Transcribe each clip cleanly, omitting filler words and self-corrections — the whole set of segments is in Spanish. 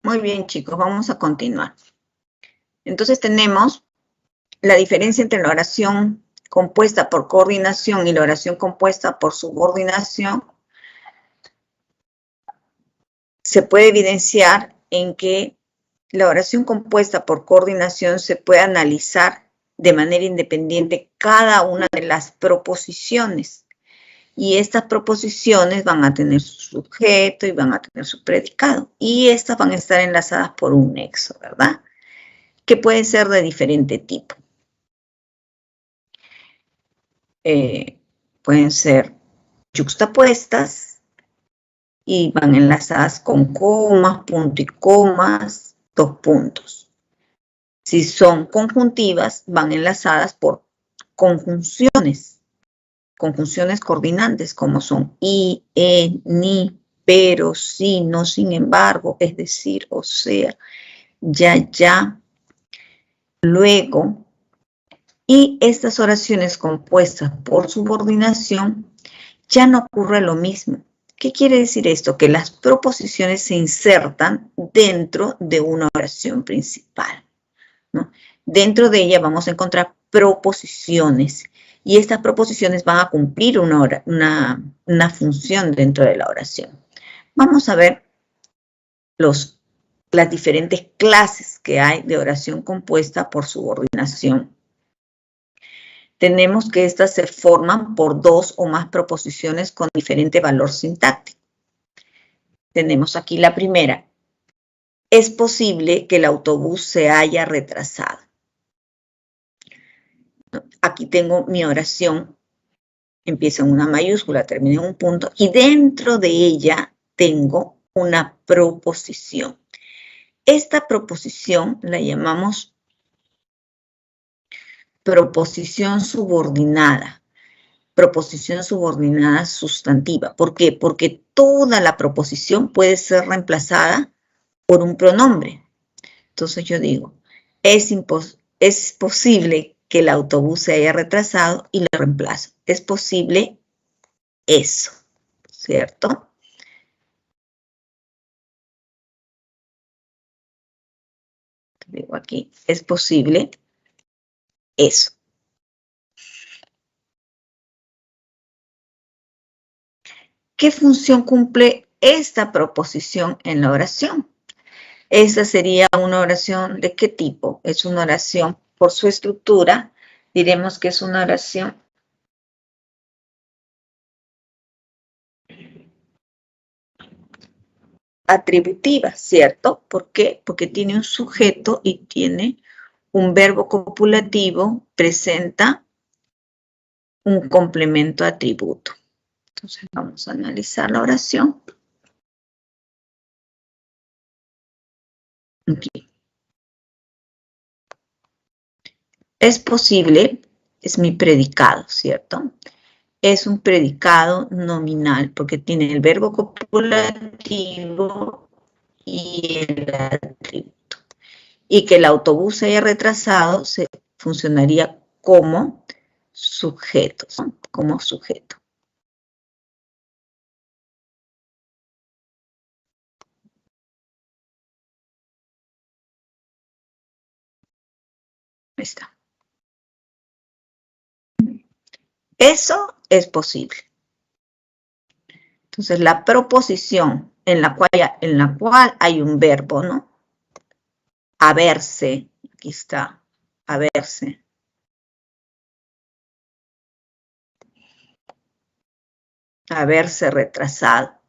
Muy bien, chicos, vamos a continuar. Entonces tenemos la diferencia entre la oración compuesta por coordinación y la oración compuesta por subordinación. Se puede evidenciar en que la oración compuesta por coordinación se puede analizar de manera independiente cada una de las proposiciones. Y estas proposiciones van a tener su sujeto y van a tener su predicado. Y estas van a estar enlazadas por un nexo, ¿verdad? Que pueden ser de diferente tipo. Pueden ser yuxtapuestas y van enlazadas con comas, punto y comas, dos puntos. Si son conjuntivas, van enlazadas por conjunciones coordinantes, como son y, ni, pero, si, no, sin embargo, es decir, o sea, ya. Luego, y estas oraciones compuestas por subordinación, ya no ocurre lo mismo. ¿Qué quiere decir esto? Que las proposiciones se insertan dentro de una oración principal, ¿no? Dentro de ella vamos a encontrar proposiciones y estas proposiciones van a cumplir una función dentro de la oración. Vamos a ver las diferentes clases que hay de oración compuesta por subordinación. Tenemos que estas se forman por dos o más proposiciones con diferente valor sintáctico. Tenemos aquí la primera. Es posible que el autobús se haya retrasado. Aquí tengo mi oración. Empieza en una mayúscula, termina en un punto, y dentro de ella tengo una proposición. Esta proposición la llamamos proposición subordinada. Proposición subordinada sustantiva. ¿Por qué? Porque toda la proposición puede ser reemplazada por un pronombre. Entonces yo digo, es posible que el autobús se haya retrasado y lo reemplazo. Es posible eso, ¿cierto? Digo aquí, es posible eso. ¿Qué función cumple esta proposición en la oración? Esta sería una oración ¿de qué tipo? Es una oración por su estructura, diremos que es una oración atributiva, ¿cierto? ¿Por qué? Porque tiene un sujeto y tiene un verbo copulativo, presenta un complemento atributo. Entonces vamos a analizar la oración. Aquí. Es posible, es mi predicado, ¿cierto? Es un predicado nominal porque tiene el verbo copulativo y el atributo. Y que el autobús se haya retrasado funcionaría como sujeto, ¿no? Como sujeto. Ahí está. Eso es posible. Entonces, la proposición en la cual hay un verbo, ¿no? Haberse, aquí está, haberse. Haberse retrasado.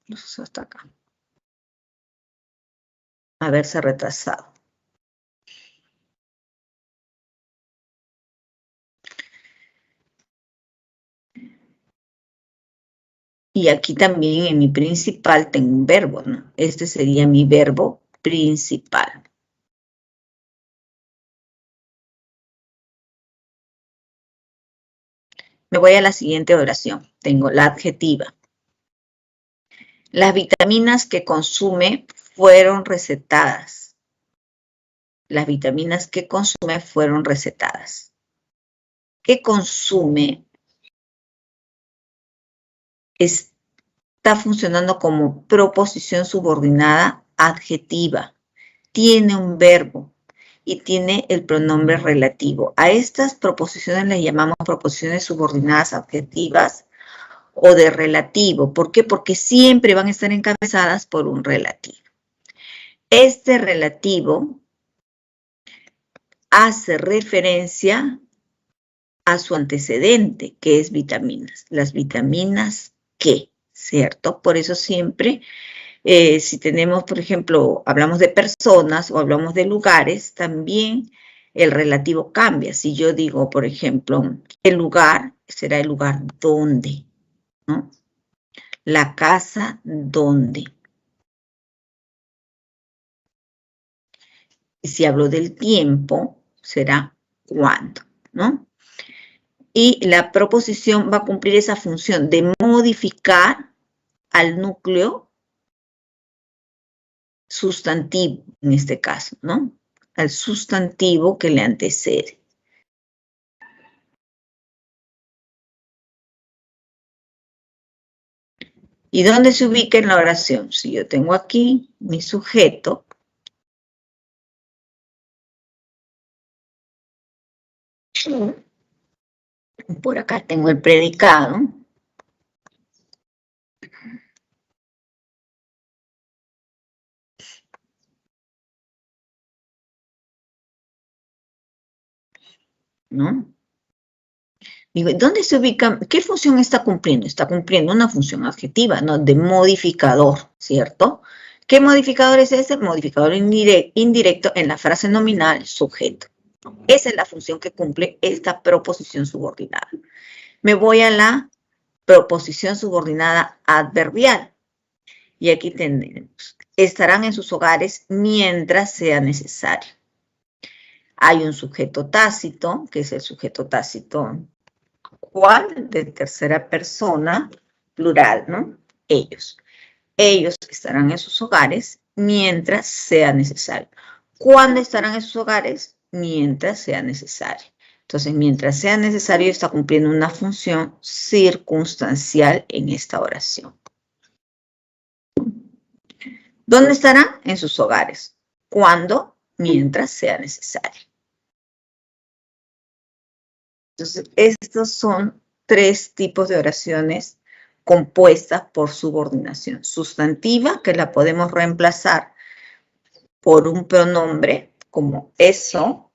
Hasta acá. Haberse retrasado. Y aquí también en mi principal tengo un verbo, ¿no? Este sería mi verbo principal. Me voy a la siguiente oración. Tengo la adjetiva. Las vitaminas que consume fueron recetadas. Las vitaminas que consume fueron recetadas. ¿Qué consume? Es está funcionando como proposición subordinada adjetiva. Tiene un verbo y tiene el pronombre relativo. A estas proposiciones les llamamos proposiciones subordinadas adjetivas o de relativo. ¿Por qué? Porque siempre van a estar encabezadas por un relativo. Este relativo hace referencia a su antecedente, que es vitaminas. Las vitaminas ¿qué? ¿Cierto? Por eso siempre, si tenemos, por ejemplo, hablamos de personas o hablamos de lugares, también el relativo cambia. Si yo digo, por ejemplo, el lugar, será el lugar donde, ¿no? La casa donde. Y si hablo del tiempo, será cuándo, ¿no? Y la proposición va a cumplir esa función de modificar al núcleo sustantivo, en este caso, ¿no? Al sustantivo que le antecede. ¿Y dónde se ubica en la oración? Si yo tengo aquí mi sujeto, por acá tengo el predicado, ¿no? Digo, ¿dónde se ubica? ¿Qué función está cumpliendo? Está cumpliendo una función adjetiva, ¿no? De modificador, ¿cierto? ¿Qué modificador es ese? Modificador indirecto en la frase nominal sujeto. Esa es la función que cumple esta proposición subordinada. Me voy a la proposición subordinada adverbial. Y aquí tenemos, estarán en sus hogares mientras sea necesario. Hay un sujeto tácito, que es el sujeto tácito ¿cuál? De tercera persona, plural, ¿no? Ellos. Ellos estarán en sus hogares mientras sea necesario. ¿Cuándo estarán en sus hogares? Mientras sea necesario. Entonces, mientras sea necesario, está cumpliendo una función circunstancial en esta oración. ¿Dónde estarán? En sus hogares. ¿Cuándo? Mientras sea necesario. Entonces, estos son 3 tipos de oraciones compuestas por subordinación. Sustantiva, que la podemos reemplazar por un pronombre como eso.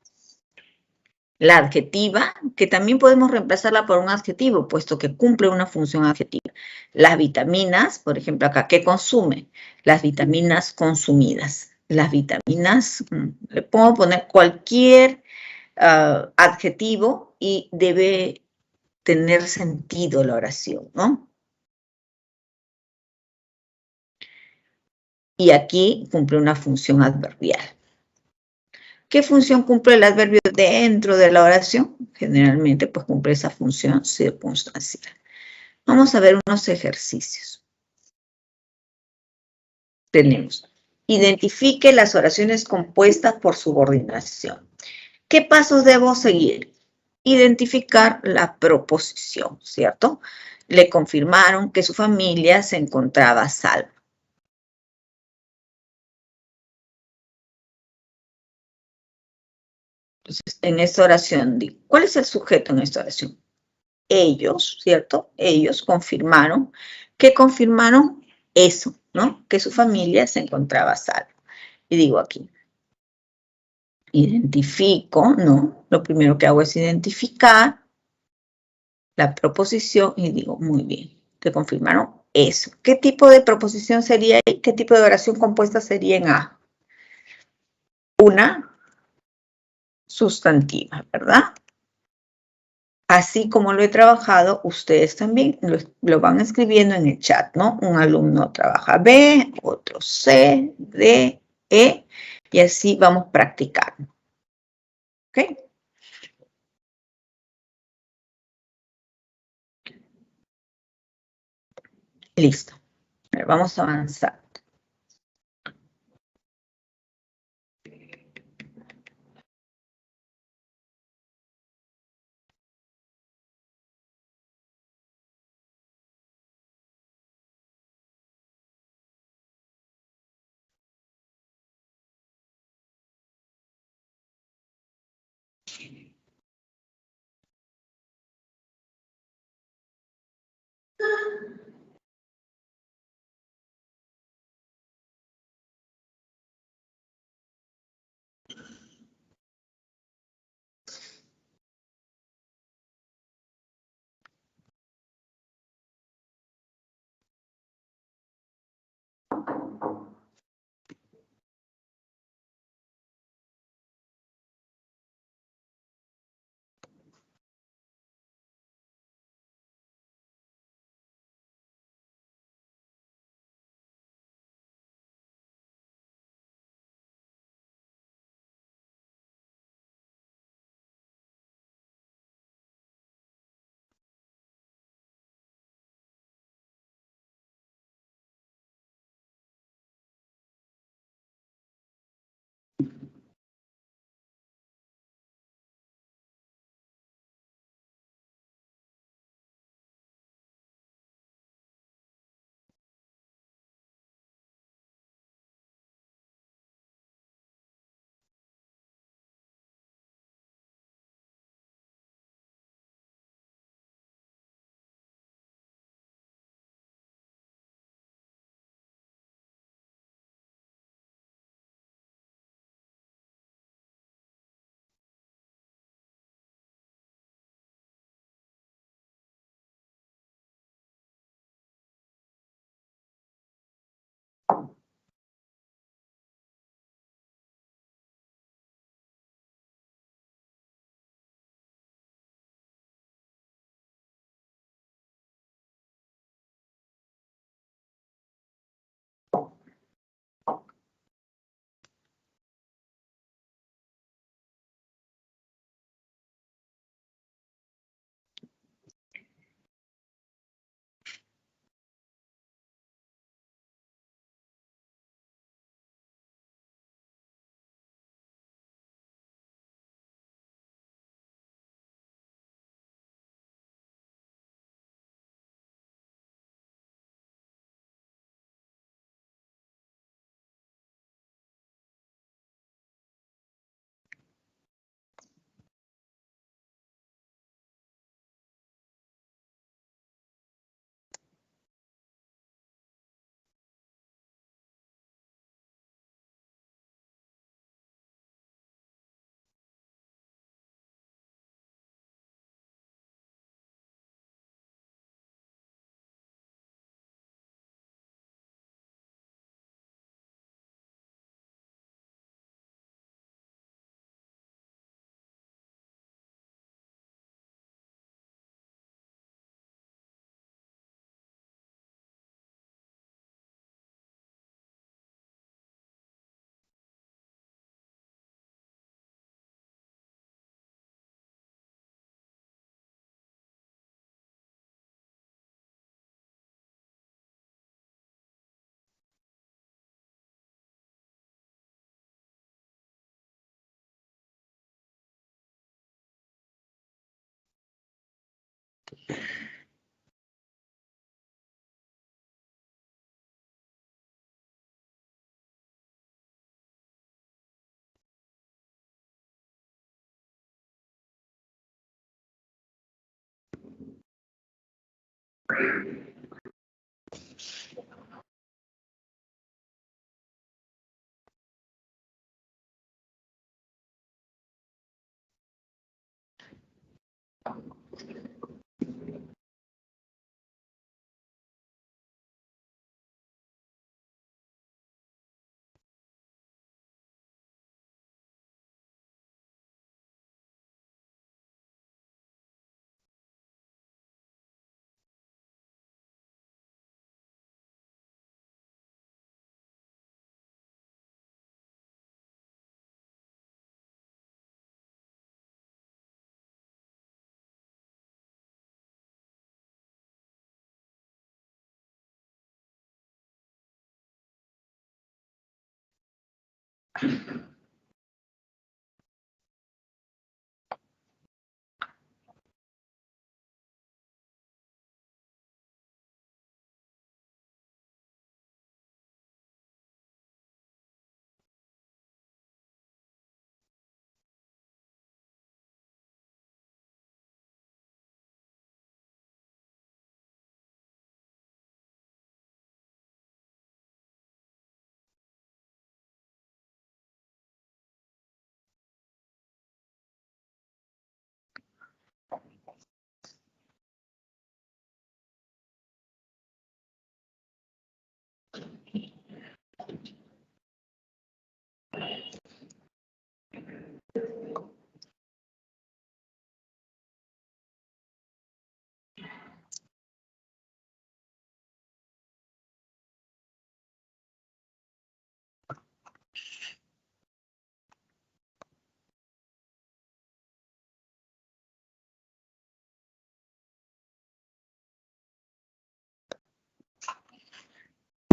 La adjetiva, que también podemos reemplazarla por un adjetivo, puesto que cumple una función adjetiva. Las vitaminas, por ejemplo acá, ¿qué consume? Las vitaminas consumidas. Las vitaminas, le puedo poner cualquier adjetivo y debe tener sentido la oración, ¿no? Y aquí cumple una función adverbial. ¿Qué función cumple el adverbio dentro de la oración? Generalmente, pues cumple esa función circunstancial. Vamos a ver unos ejercicios. Tenemos, identifique las oraciones compuestas por subordinación. ¿Qué pasos debo seguir? Identificar la proposición, ¿cierto? Le confirmaron que su familia se encontraba a salvo. Entonces, en esta oración, ¿cuál es el sujeto en esta oración? Ellos, ¿cierto? Ellos confirmaron. ¿Qué confirmaron? Eso, ¿no? Que su familia se encontraba a salvo. Y digo aquí, identifico, ¿no? Lo primero que hago es identificar la proposición y digo, muy bien, te confirmaron eso. ¿Qué tipo de proposición sería ahí? ¿Qué tipo de oración compuesta sería en A? Una sustantiva, ¿verdad? Así como lo he trabajado, ustedes también lo van escribiendo en el chat, ¿no? Un alumno trabaja B, otro C, D, E, y así vamos practicando. ¿Ok? Listo. Vamos a avanzar.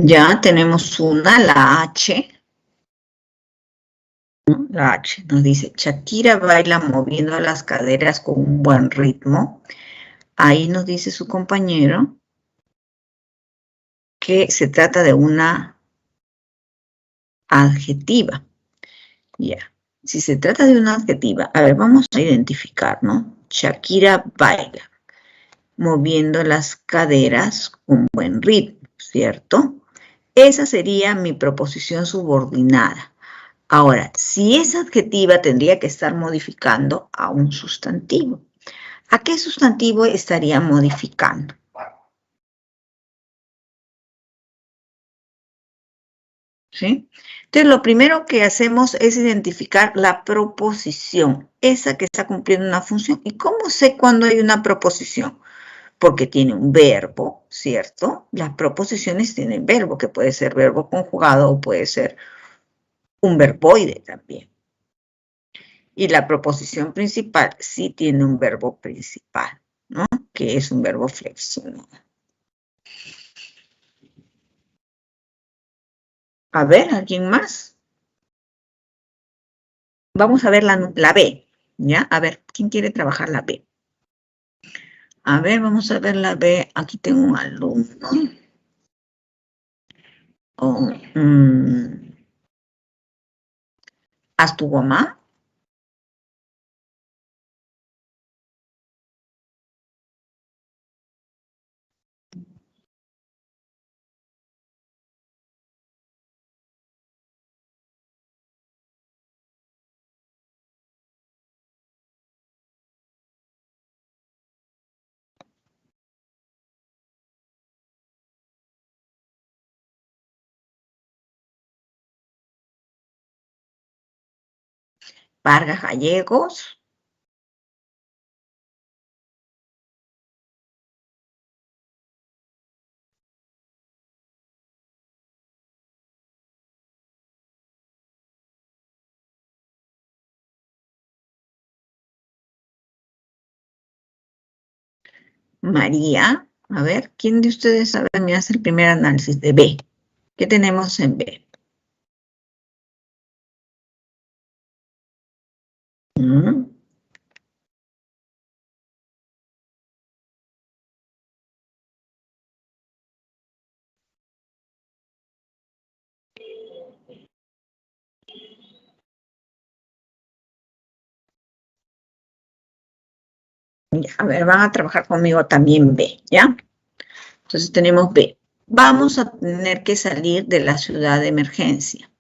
Ya tenemos una, la H. La H nos dice, Shakira baila moviendo las caderas con un buen ritmo. Ahí nos dice su compañero que se trata de una adjetiva. Ya. Si se trata de una adjetiva, a ver, vamos a identificar, ¿no? Shakira baila, moviendo las caderas con buen ritmo, ¿cierto? Esa sería mi proposición subordinada. Ahora, si es adjetiva, tendría que estar modificando a un sustantivo. ¿A qué sustantivo estaría modificando? ¿Sí? Entonces, lo primero que hacemos es identificar la proposición, esa que está cumpliendo una función. ¿Y cómo sé cuándo hay una proposición? Porque tiene un verbo, ¿cierto? Las proposiciones tienen verbo, que puede ser verbo conjugado o puede ser un verboide también. Y la proposición principal sí tiene un verbo principal, ¿no? Que es un verbo flexionado. A ver, ¿alguien más? Vamos a ver la B, ¿ya? A ver, ¿quién quiere trabajar la B? A ver, vamos a ver la B. Aquí tengo un alumno. Oh, ¿haz tu mamá? Vargas Gallegos. María. A ver, ¿quién de ustedes sabe me hace el primer análisis de B? ¿Qué tenemos en B? Ya, a ver, van a trabajar conmigo también B, ¿ya? Entonces tenemos B. Vamos a tener que salir de la ciudad de emergencia.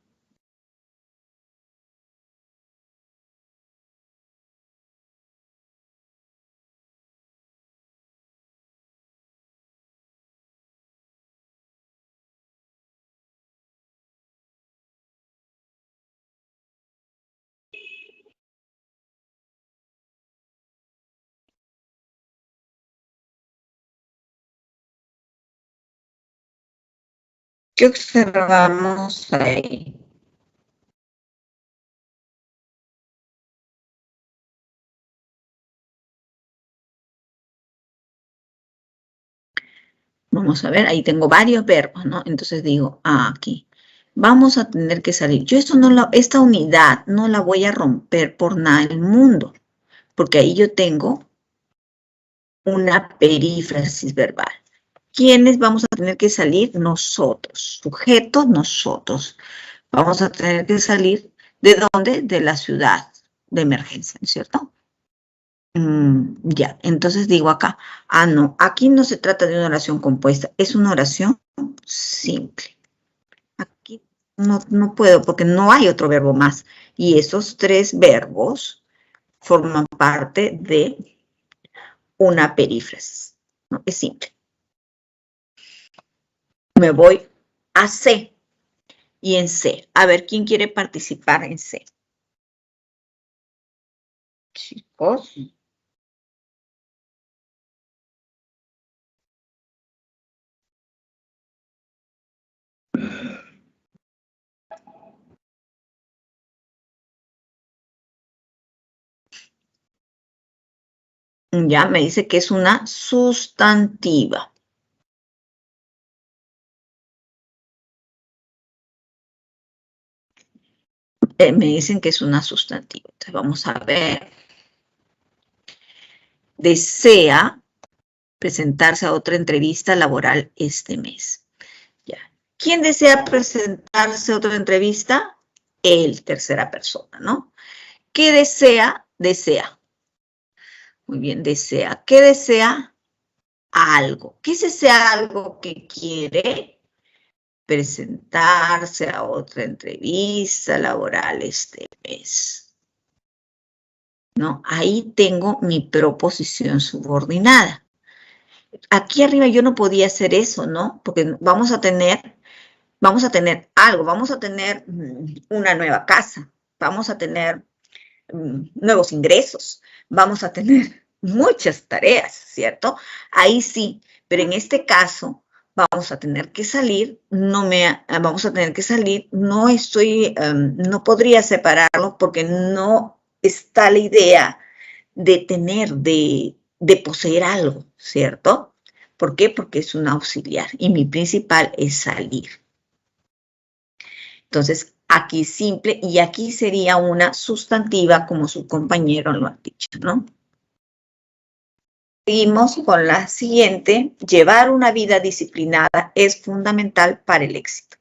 ¿Qué observamos ahí? Vamos a ver, ahí tengo varios verbos, ¿no? Entonces digo, aquí. Vamos a tener que salir. Yo esta unidad no la voy a romper por nada del mundo, porque ahí yo tengo una perífrasis verbal. ¿Quiénes vamos a tener que salir? Nosotros. Sujetos, nosotros. Vamos a tener que salir, ¿de dónde? De la ciudad de emergencia, ¿no es cierto? Ya, entonces digo acá, no, aquí no se trata de una oración compuesta, es una oración simple. Aquí no puedo porque no hay otro verbo más. Y esos tres verbos forman parte de una perífrasis, ¿no? Es simple. Me voy a C y en C. A ver, ¿quién quiere participar en C? Chicos. Ya me dice que es una sustantiva. Me dicen que es una sustantiva. Entonces vamos a ver. Desea presentarse a otra entrevista laboral este mes. Ya. ¿Quién desea presentarse a otra entrevista? Él, tercera persona, ¿no? ¿Qué desea? Desea. Muy bien, desea. ¿Qué desea? Algo. ¿Qué es ese algo que quiere? Presentarse a otra entrevista laboral este mes. ¿No? Ahí tengo mi proposición subordinada. Aquí arriba yo no podía hacer eso, ¿no? Porque vamos a tener algo, vamos a tener una nueva casa, vamos a tener nuevos ingresos, vamos a tener muchas tareas, ¿cierto? Ahí sí, pero en este caso vamos a tener que salir, vamos a tener que salir, no podría separarlo porque no está la idea de tener, de poseer algo, ¿cierto? ¿Por qué? Porque es un auxiliar y mi principal es salir. Entonces, aquí simple y aquí sería una sustantiva como su compañero lo ha dicho, ¿no? Seguimos con la siguiente. Llevar una vida disciplinada es fundamental para el éxito.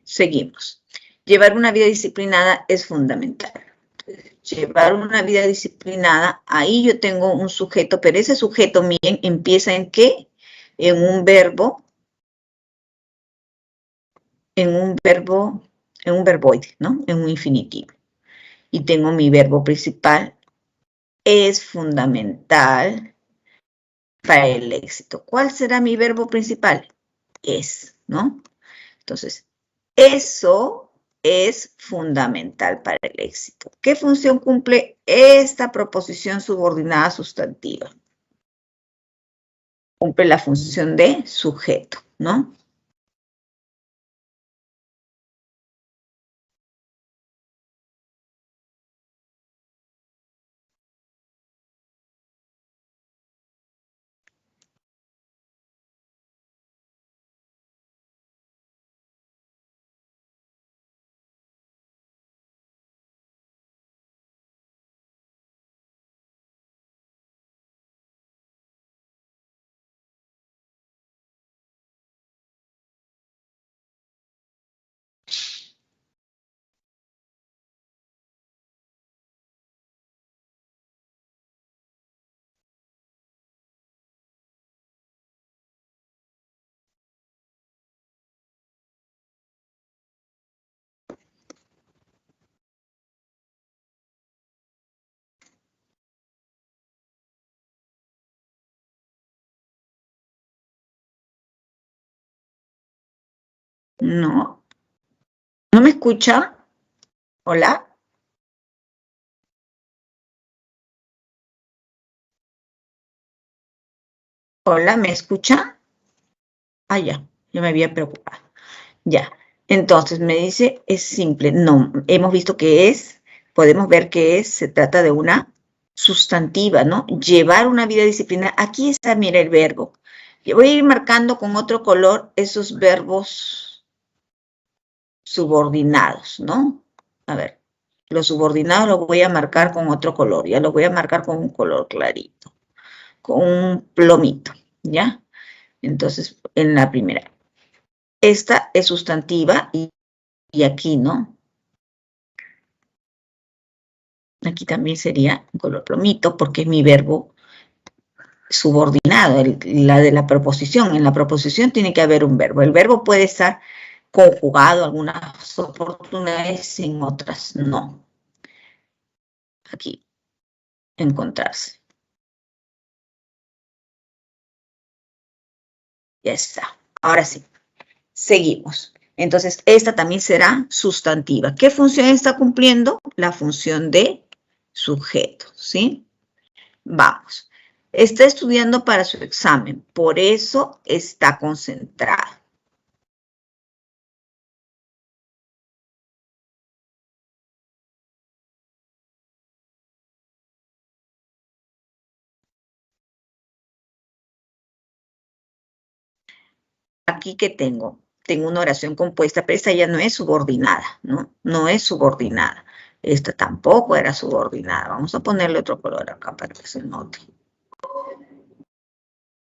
seguimos. Llevar una vida disciplinada es fundamental. Llevar una vida disciplinada, ahí yo tengo un sujeto, pero ese sujeto, miren, empieza ¿en qué? En un verbo, en un verboide, ¿no? En un infinitivo. Y tengo mi verbo principal, es fundamental para el éxito. ¿Cuál será mi verbo principal? Es, ¿no? Entonces, eso es fundamental para el éxito. ¿Qué función cumple esta proposición subordinada sustantiva? Cumple la función de sujeto, ¿no? No. ¿No me escucha? ¿Hola? ¿Hola? ¿Me escucha? Ah, ya. Yo me había preocupado. Ya. Entonces me dice, es simple. No, hemos visto que es, podemos ver que es, se trata de una sustantiva, ¿no? Llevar una vida disciplinada. Aquí está, mira el verbo. Yo voy a ir marcando con otro color esos verbos subordinados, ¿no? A ver, los subordinados los voy a marcar con otro color, ya los voy a marcar con un color clarito, con un plomito, ¿ya? Entonces, en la primera. Esta es sustantiva y aquí, ¿no? Aquí también sería un color plomito porque es mi verbo subordinado, la de la proposición. En la proposición tiene que haber un verbo. El verbo puede estar conjugado algunas oportunidades, en otras no. Aquí, encontrarse. Ya está. Ahora sí, seguimos. Entonces, esta también será sustantiva. ¿Qué función está cumpliendo? La función de sujeto, ¿sí? Vamos. Está estudiando para su examen, por eso está concentrado. Aquí que tengo una oración compuesta, pero esta ya no es subordinada, ¿no? No es subordinada. Esta tampoco era subordinada. Vamos a ponerle otro color acá para que se note.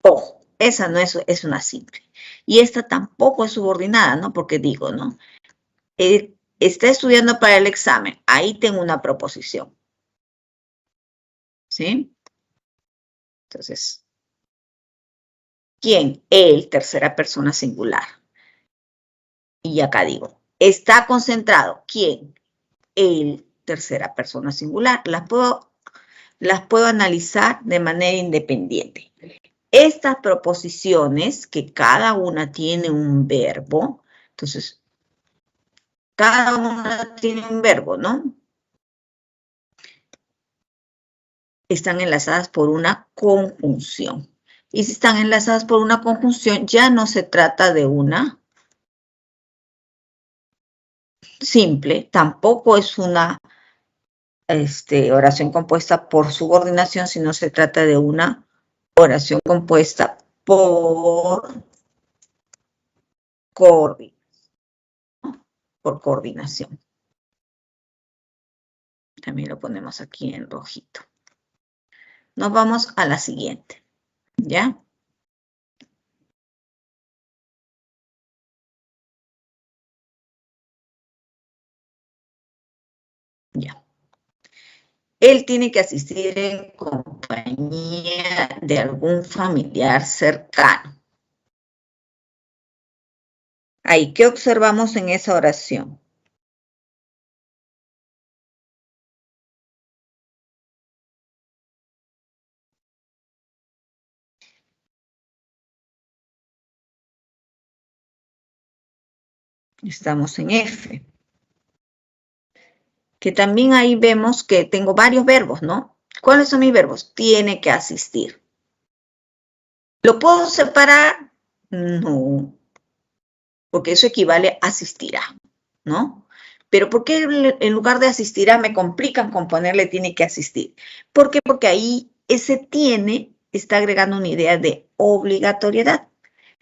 Ojo, esa no es una simple. Y esta tampoco es subordinada, ¿no? Porque digo, ¿no? Está estudiando para el examen. Ahí tengo una proposición. ¿Sí? Entonces, ¿quién? Él, tercera persona singular. Y acá digo, está concentrado. ¿Quién? Él, tercera persona singular. Las puedo analizar de manera independiente. Estas proposiciones, que cada una tiene un verbo, entonces, cada una tiene un verbo, ¿no? Están enlazadas por una conjunción. Y si están enlazadas por una conjunción, ya no se trata de una simple, tampoco es una oración compuesta por subordinación, sino se trata de una oración compuesta por coordinación. También lo ponemos aquí en rojito. Nos vamos a la siguiente, ¿ya? Él tiene que asistir en compañía de algún familiar cercano. Ahí, ¿qué observamos en esa oración? Estamos en F. Que también ahí vemos que tengo varios verbos, ¿no? ¿Cuáles son mis verbos? Tiene que asistir. ¿Lo puedo separar? No, porque eso equivale a asistirá, ¿no? Pero ¿por qué en lugar de asistirá me complican con ponerle tiene que asistir? ¿Por qué? Porque ahí ese tiene está agregando una idea de obligatoriedad.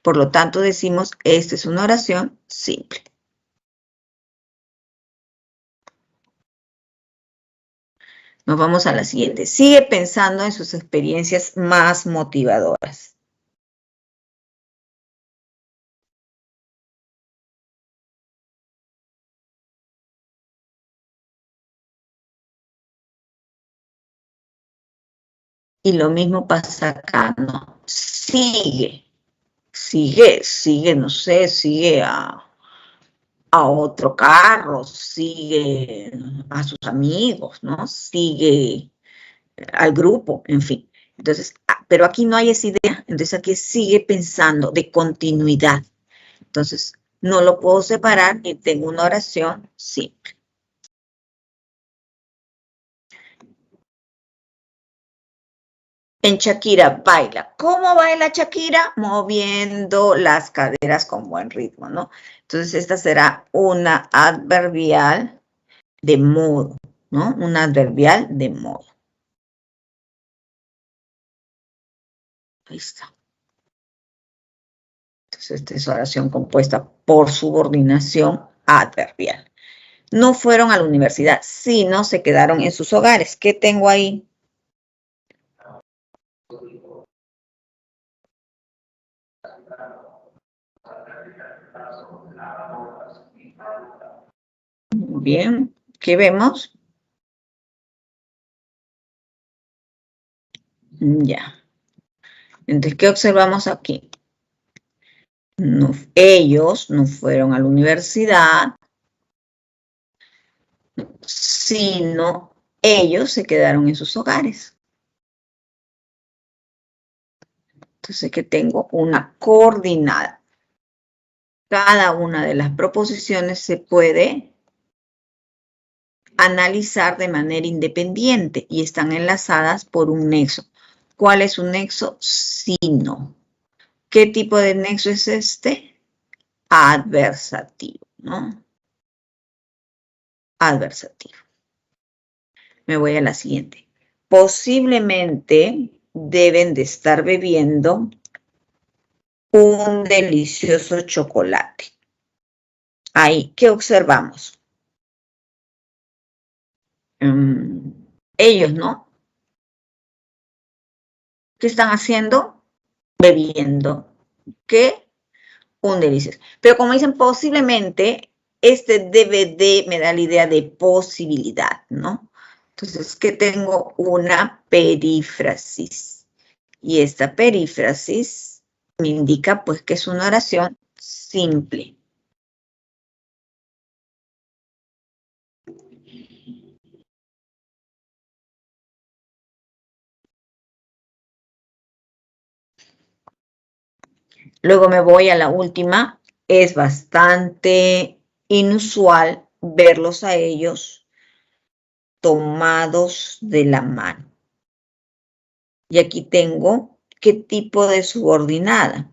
Por lo tanto, decimos, esta es una oración simple. Nos vamos a la siguiente. Sigue pensando en sus experiencias más motivadoras. Y lo mismo pasa acá, ¿no? Sigue, no sé, sigue a otro carro, sigue a sus amigos, ¿no? Sigue al grupo, en fin. Entonces, pero aquí no hay esa idea, entonces aquí sigue pensando de continuidad. Entonces, no lo puedo separar y tengo una oración simple. En Shakira baila. ¿Cómo baila Shakira? Moviendo las caderas con buen ritmo, ¿no? Entonces, esta será una adverbial de modo, ¿no? Una adverbial de modo. Ahí está. Entonces, esta es oración compuesta por subordinación adverbial. No fueron a la universidad, sino se quedaron en sus hogares. ¿Qué tengo ahí? Bien, ¿qué vemos? Ya. Entonces, ¿qué observamos aquí? No, ellos no fueron a la universidad, sino ellos se quedaron en sus hogares. Entonces, que tengo una coordinada. Cada una de las proposiciones se puede analizar de manera independiente y están enlazadas por un nexo. ¿Cuál es un nexo? Sino. ¿Qué tipo de nexo es este? Adversativo, ¿no? Adversativo. Me voy a la siguiente. Posiblemente deben de estar bebiendo un delicioso chocolate. Ahí, ¿qué observamos? Ellos, ¿no? ¿Qué están haciendo? Bebiendo. ¿Qué? Un delicioso. Pero como dicen posiblemente, este DVD me da la idea de posibilidad, ¿no? Entonces, que tengo una perífrasis. Y esta perífrasis me indica, pues, que es una oración simple. Luego me voy a la última. Es bastante inusual verlos a ellos tomados de la mano. Y aquí tengo qué tipo de subordinada.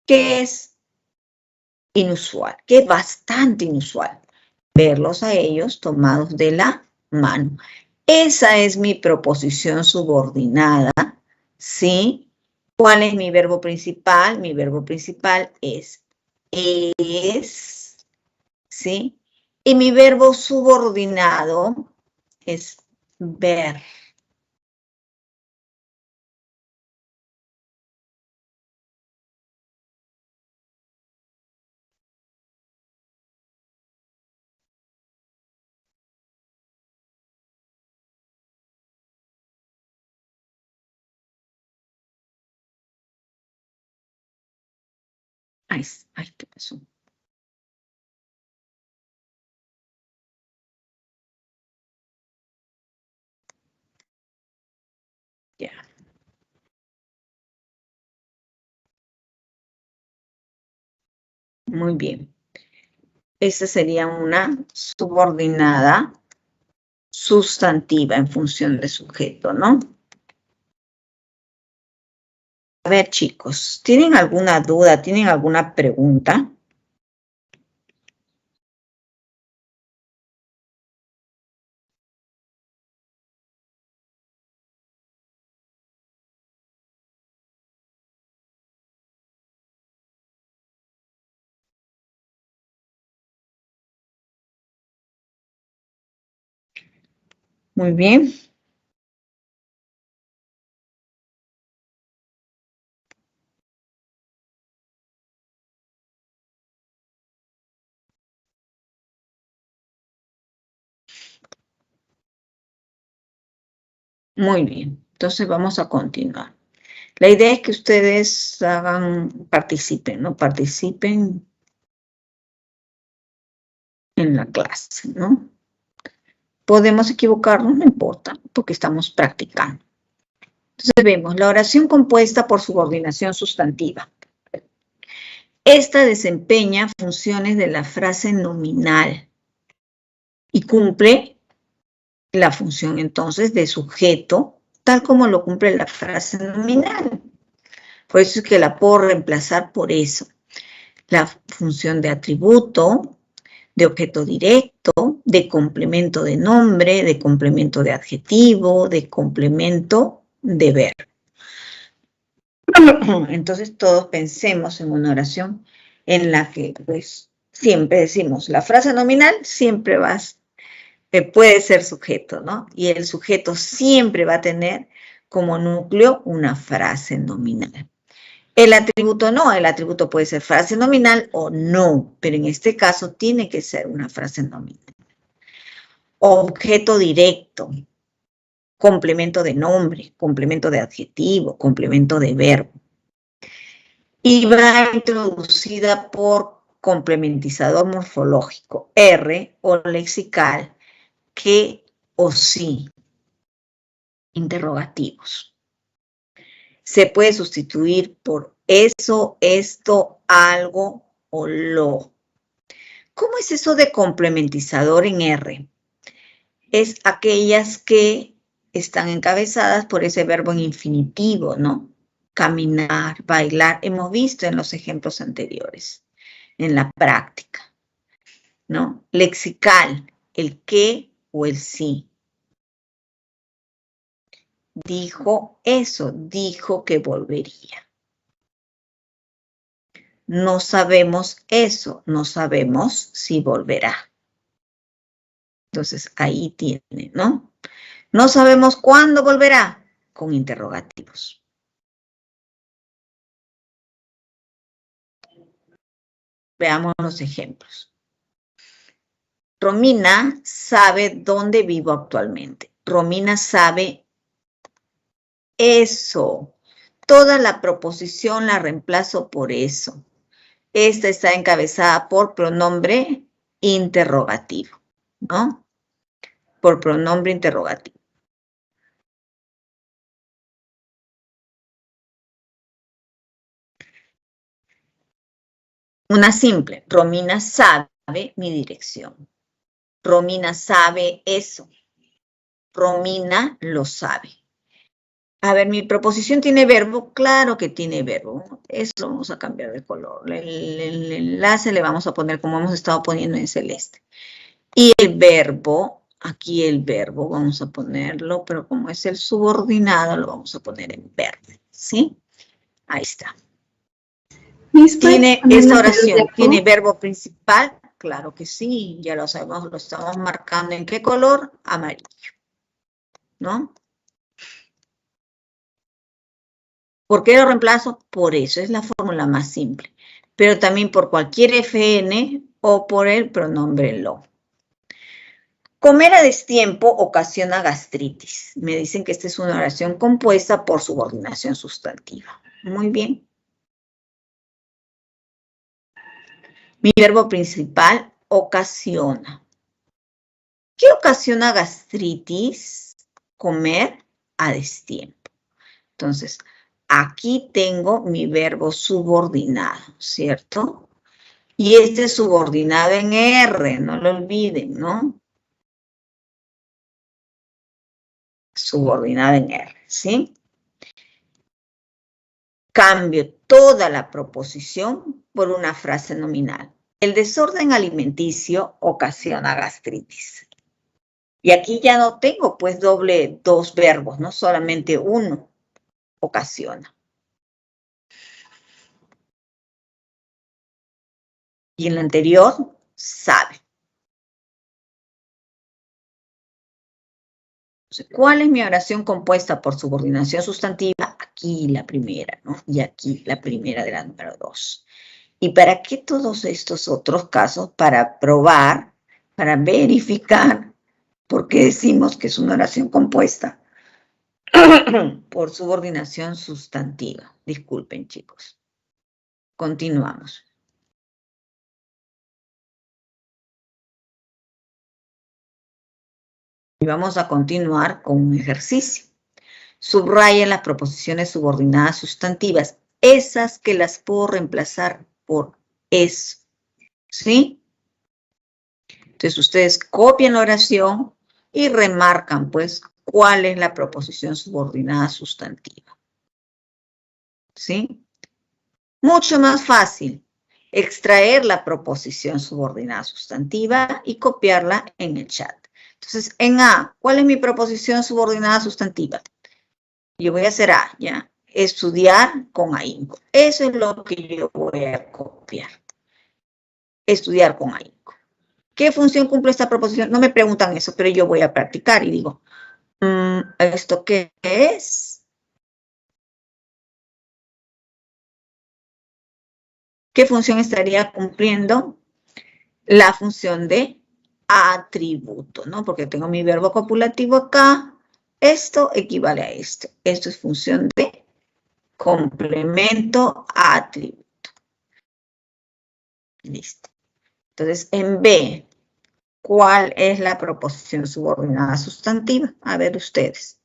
¿Qué es inusual? Que es bastante inusual verlos a ellos tomados de la mano. Esa es mi proposición subordinada, ¿sí? ¿Cuál es mi verbo principal? Mi verbo principal es, ¿sí? Y mi verbo subordinado es ver. Ay, ¿qué pasó? Ya. Muy bien. Esta sería una subordinada sustantiva en función de sujeto, ¿no? A ver, chicos, ¿tienen alguna duda? ¿Tienen alguna pregunta? Muy bien. Muy bien. Entonces vamos a continuar. La idea es que ustedes participen, ¿no? Participen en la clase, ¿no? Podemos equivocarnos, no importa, porque estamos practicando. Entonces vemos la oración compuesta por subordinación sustantiva. Esta desempeña funciones de la frase nominal y cumple la función entonces de sujeto, tal como lo cumple la frase nominal. Por eso es que la puedo reemplazar por eso. La función de atributo, de objeto directo, de complemento de nombre, de complemento de adjetivo, de complemento de verbo. Entonces todos pensemos en una oración en la que pues siempre decimos la frase nominal siempre puede ser sujeto, ¿no? Y el sujeto siempre va a tener como núcleo una frase nominal. El atributo no, el atributo puede ser frase nominal o no, pero en este caso tiene que ser una frase nominal. Objeto directo, complemento de nombre, complemento de adjetivo, complemento de verbo. Y va introducida por complementizador morfológico, R o lexical, que o sí, interrogativos. Se puede sustituir por eso, esto, algo o lo. ¿Cómo es eso de complementizador en R? Es aquellas que están encabezadas por ese verbo en infinitivo, ¿no? Caminar, bailar, hemos visto en los ejemplos anteriores, en la práctica, ¿no? Lexical, el qué o el sí. Dijo eso, dijo que volvería. No sabemos eso, no sabemos si volverá. Entonces, ahí tiene, ¿no? No sabemos cuándo volverá, con interrogativos. Veamos los ejemplos. Romina sabe dónde vivo actualmente. Romina sabe eso. Toda la proposición la reemplazo por eso. Esta está encabezada por pronombre interrogativo, ¿no? Por pronombre interrogativo. Una simple. Romina sabe mi dirección. Romina sabe eso. Romina lo sabe. A ver, ¿mi proposición tiene verbo? Claro que tiene verbo. Eso lo vamos a cambiar de color. El enlace le vamos a poner como hemos estado poniendo en celeste. Y el verbo, aquí el verbo, vamos a ponerlo, pero como es el subordinado, lo vamos a poner en verde, ¿sí? Ahí está. ¿Tiene esta oración? ¿Tiene verbo principal? Claro que sí, ya lo sabemos, lo estamos marcando. ¿En qué color? Amarillo, ¿no? ¿Por qué lo reemplazo? Por eso, es la fórmula más simple. Pero también por cualquier FN o por el pronombre lo. Comer a destiempo ocasiona gastritis. Me dicen que esta es una oración compuesta por subordinación sustantiva. Muy bien. Mi verbo principal, ocasiona. ¿Qué ocasiona gastritis? Comer a destiempo. Entonces, aquí tengo mi verbo subordinado, ¿cierto? Y este es subordinado en R, no lo olviden, ¿no? Subordinado en R, ¿sí? Cambio toda la proposición por una frase nominal. El desorden alimenticio ocasiona gastritis. Y aquí ya no tengo pues dos verbos, no solamente uno ocasiona. Y en el anterior, sabe. Entonces, ¿cuál es mi oración compuesta por subordinación sustantiva? Aquí la primera, ¿no? Y aquí la primera de la número 2. ¿Y para qué todos estos otros casos? Para probar, para verificar por qué decimos que es una oración compuesta por subordinación sustantiva. Disculpen, chicos. Continuamos. Y vamos a continuar con un ejercicio. Subrayen las proposiciones subordinadas sustantivas, esas que las puedo reemplazar por es. ¿Sí? Entonces ustedes copian la oración y remarcan, pues, cuál es la proposición subordinada sustantiva. ¿Sí? Mucho más fácil extraer la proposición subordinada sustantiva y copiarla en el chat. Entonces, en A, ¿cuál es mi proposición subordinada sustantiva? Yo voy a hacer A, ¿ya? Estudiar con ahínco. Eso es lo que yo voy a copiar. Estudiar con ahínco. ¿Qué función cumple esta proposición? No me preguntan eso, pero yo voy a practicar y digo, ¿esto qué es? ¿Qué función estaría cumpliendo? La función de atributo, ¿no? Porque tengo mi verbo copulativo acá. Esto equivale a esto. Esto es función de complemento a atributo. Listo. Entonces, en B, ¿cuál es la proposición subordinada sustantiva? A ver ustedes.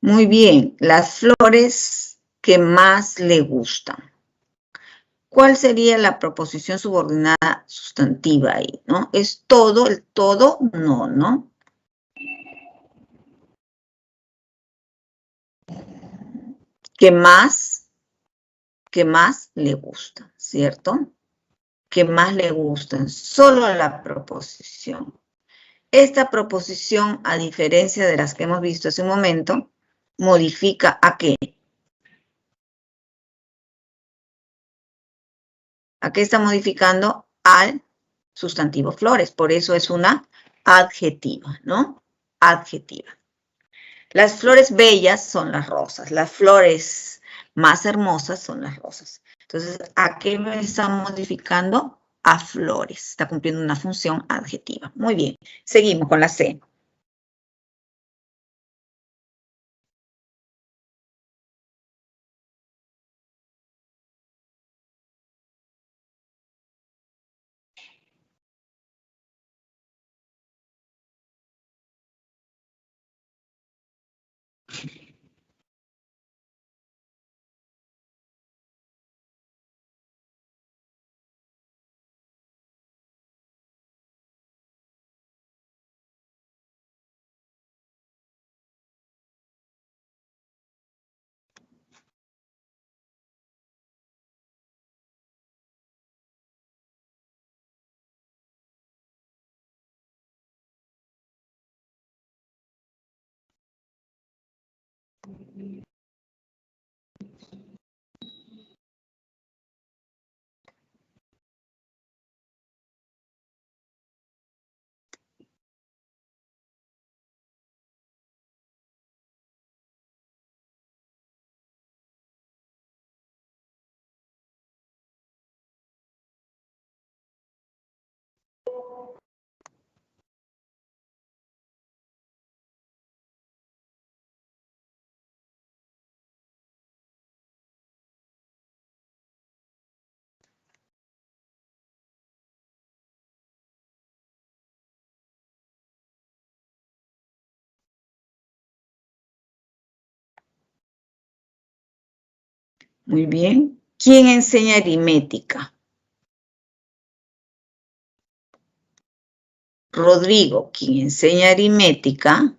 Muy bien, las flores que más le gustan. ¿Cuál sería la proposición subordinada sustantiva ahí, no? ¿Es todo, el todo? No, ¿no? ¿Qué más le gusta, cierto? ¿Qué más le gustan? Solo la proposición. Esta proposición, a diferencia de las que hemos visto hace un momento, modifica ¿a qué? ¿A qué está modificando? Al sustantivo flores. Por eso es una adjetiva, ¿no? Adjetiva. Las flores bellas son las rosas. Las flores más hermosas son las rosas. Entonces, ¿a qué me está modificando? A flores. Está cumpliendo una función adjetiva. Muy bien. Seguimos con la C. Muy bien. ¿Quién enseña aritmética? Rodrigo, quien enseña aritmética.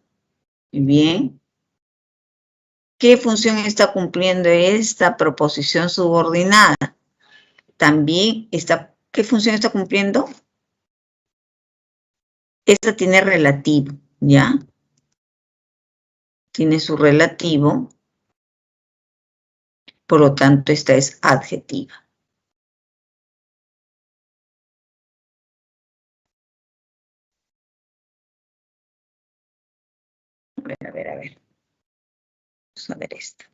Muy bien. ¿Qué función está cumpliendo esta proposición subordinada? También está, ¿qué función está cumpliendo? Esta tiene relativo, ¿ya? Tiene su relativo, por lo tanto, esta es adjetiva. A ver. Vamos a ver esto.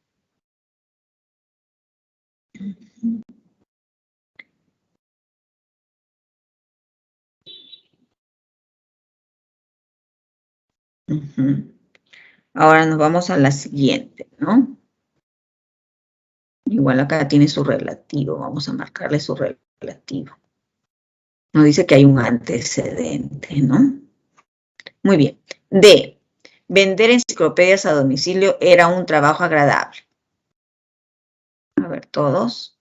Ahora nos vamos a la siguiente, ¿no? Igual acá tiene su relativo. Vamos a marcarle su relativo. Nos dice que hay un antecedente, ¿no? Muy bien. D. Vender enciclopedias a domicilio era un trabajo agradable. A ver, todos.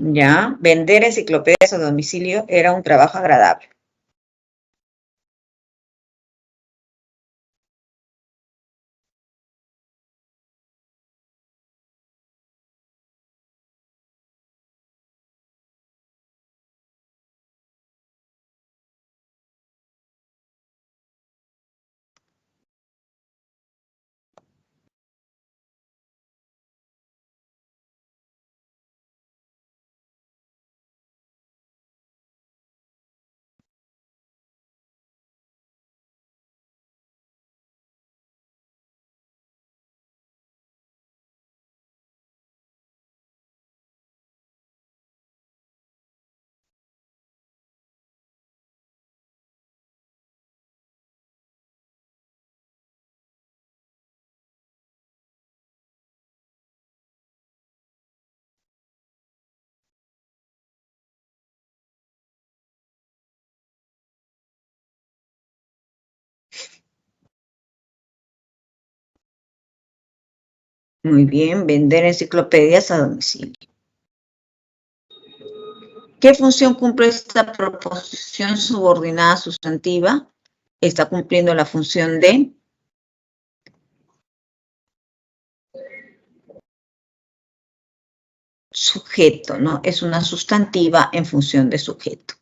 Ya, vender enciclopedias a domicilio era un trabajo agradable. Muy bien, vender enciclopedias a domicilio. ¿Qué función cumple esta proposición subordinada sustantiva? Está cumpliendo la función de sujeto, ¿no? Es una sustantiva en función de sujeto.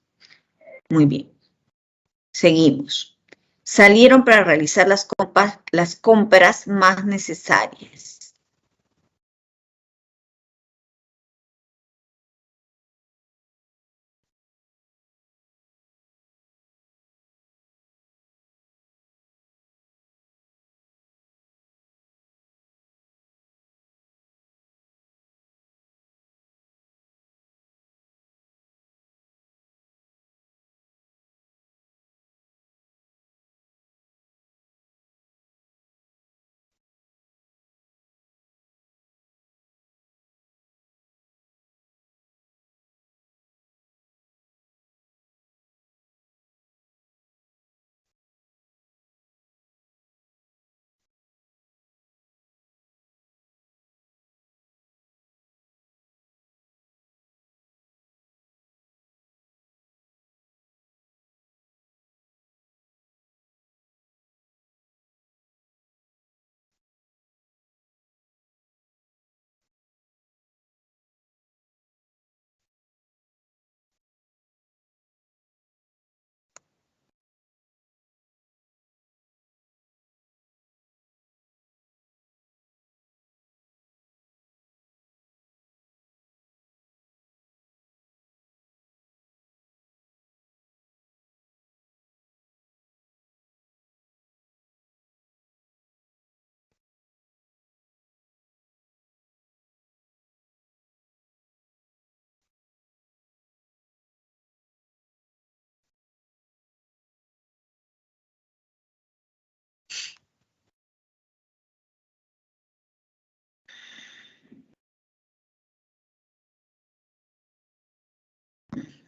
Muy bien. Seguimos. salieron para realizar las compras más necesarias.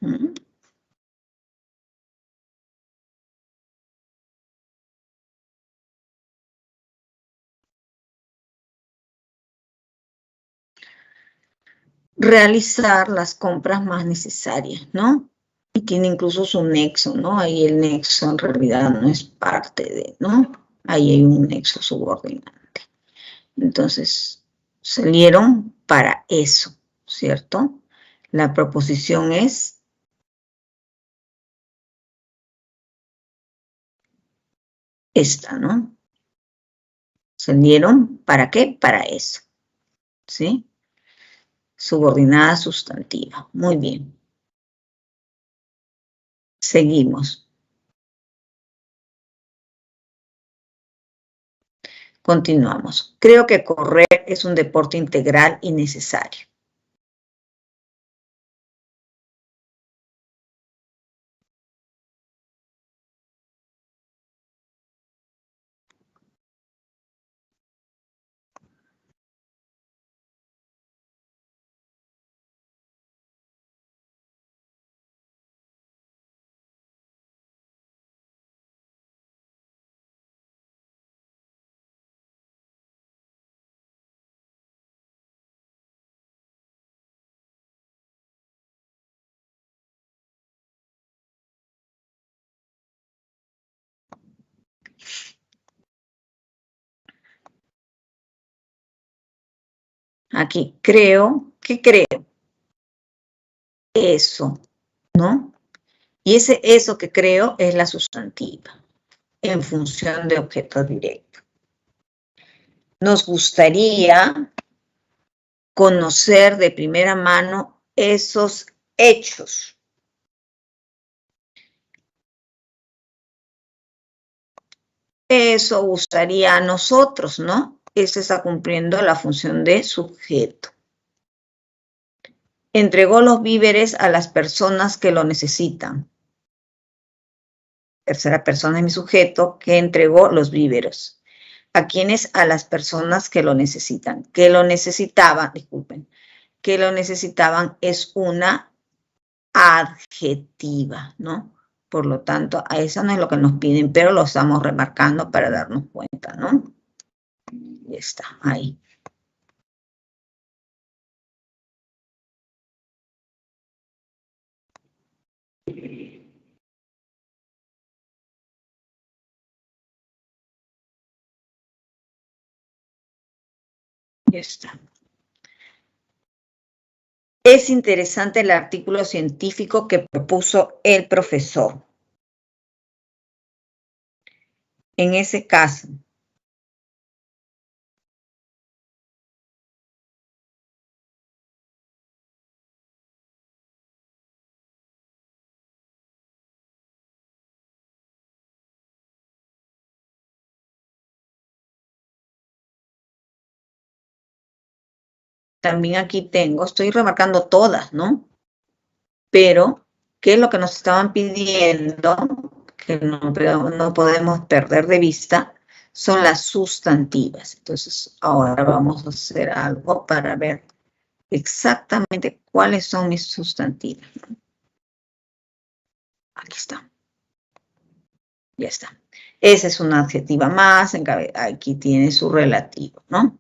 ¿Mm? Realizar las compras más necesarias, ¿no? Y tiene incluso su nexo, ¿no? Ahí el nexo en realidad no es parte de, ¿no? Ahí hay un nexo subordinante. Entonces, salieron para eso, ¿cierto? La proposición es esta, ¿no? Salieron ¿para qué? Para eso, ¿sí? Subordinada sustantiva. Muy bien. Seguimos. Continuamos. Creo que correr es un deporte integral y necesario. Aquí, creo, ¿qué creo? Eso, ¿no? Y eso que creo es la sustantiva, en función de objeto directo. Nos gustaría conocer de primera mano esos hechos. Eso gustaría a nosotros, ¿no? Ese está cumpliendo la función de sujeto. Entregó los víveres a las personas que lo necesitan. Tercera persona es mi sujeto que entregó los víveres. ¿A quiénes? A las personas que lo necesitan. Que lo necesitaban, disculpen, que lo necesitaban es una adjetiva, ¿no? Por lo tanto, a eso no es lo que nos piden, pero lo estamos remarcando para darnos cuenta, ¿no? Ya está, ahí. Ya está. Es interesante el artículo científico que propuso el profesor. En ese caso, también aquí tengo, estoy remarcando todas, ¿no? Pero, ¿qué es lo que nos estaban pidiendo? Que no podemos perder de vista, son las sustantivas. Entonces, ahora vamos a hacer algo para ver exactamente cuáles son mis sustantivas. Aquí está. Ya está. Esa es una adjetiva más, aquí tiene su relativo, ¿no?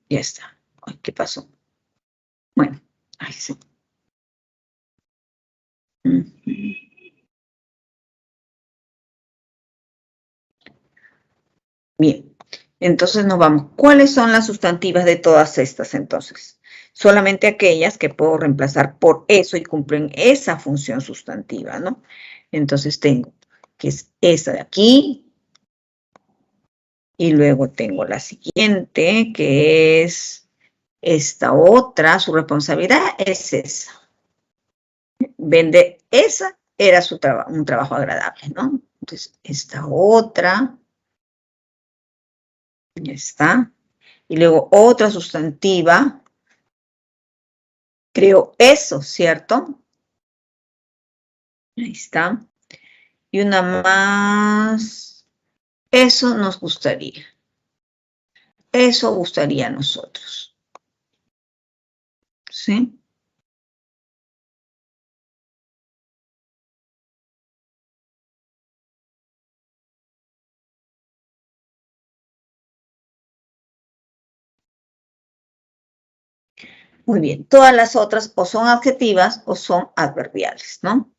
Ya está. Ay, ¿qué pasó? Bueno, ahí sí. Bien, entonces nos vamos. ¿Cuáles son las sustantivas de todas estas entonces? Solamente aquellas que puedo reemplazar por eso y cumplen esa función sustantiva, ¿no? Entonces tengo que es esa de aquí y luego tengo la siguiente que es esta otra, su responsabilidad es esa. Vende esa era un trabajo agradable, ¿no? Entonces esta otra, ya está. Y luego otra sustantiva, creo eso, ¿cierto? Ahí está. Y una más, eso nos gustaría. Eso gustaría a nosotros. ¿Sí? Muy bien. Todas las otras o son adjetivas o son adverbiales, ¿no?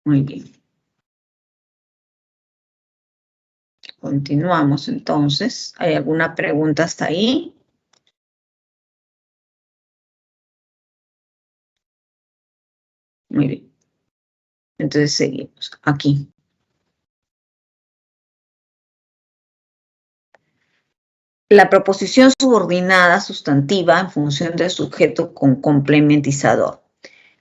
Muy bien. Continuamos entonces. ¿Hay alguna pregunta hasta ahí? Muy bien. Entonces seguimos aquí. La proposición subordinada sustantiva en función del sujeto con complementizador.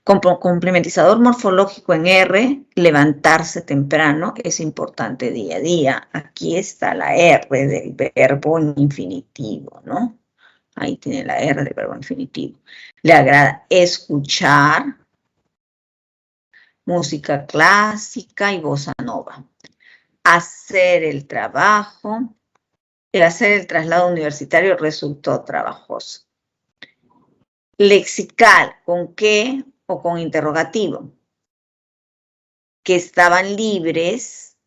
Complementizador morfológico en R, levantarse temprano, es importante día a día. Aquí está la R del verbo infinitivo, ¿no? Ahí tiene la R del verbo infinitivo. Le agrada escuchar música clásica y bossa nova. Hacer el trabajo. El hacer el traslado universitario resultó trabajoso. Lexical, ¿con qué o con interrogativo? Que estaban libres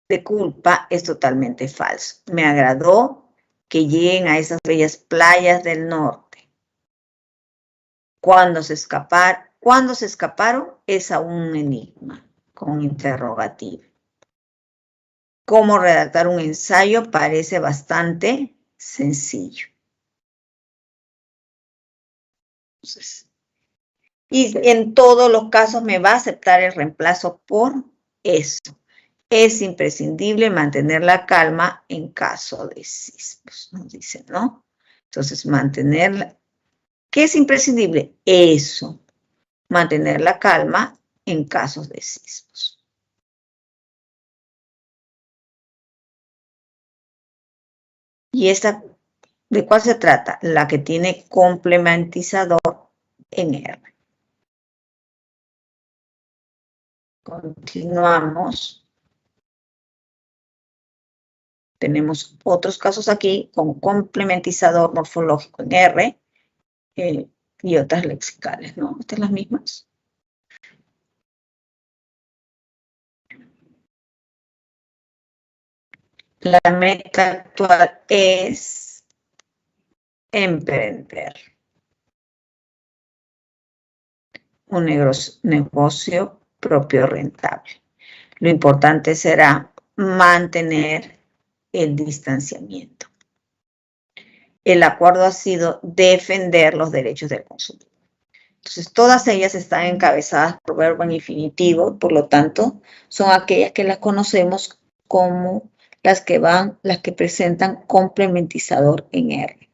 de culpa es totalmente falso. Me agradó que lleguen a esas bellas playas del norte. Cuando se escaparon es aún un enigma, con interrogativo. Cómo redactar un ensayo parece bastante sencillo. Entonces, y en todos los casos me va a aceptar el reemplazo por eso. Es imprescindible mantener la calma en caso de sismos, nos dicen, ¿no? Entonces, mantener, ¿qué es imprescindible? Eso, mantener la calma en casos de sismos. ¿Y esta de cuál se trata? La que tiene complementizador en R. Continuamos. Tenemos otros casos aquí con complementizador morfológico en R y otras lexicales, ¿no? Estas las mismas. La meta actual es emprender un negocio propio rentable. Lo importante será mantener el distanciamiento. el acuerdo ha sido defender los derechos del consumidor. Entonces, todas ellas están encabezadas por verbo en infinitivo, por lo tanto, son aquellas que las conocemos como las que presentan complementizador en R.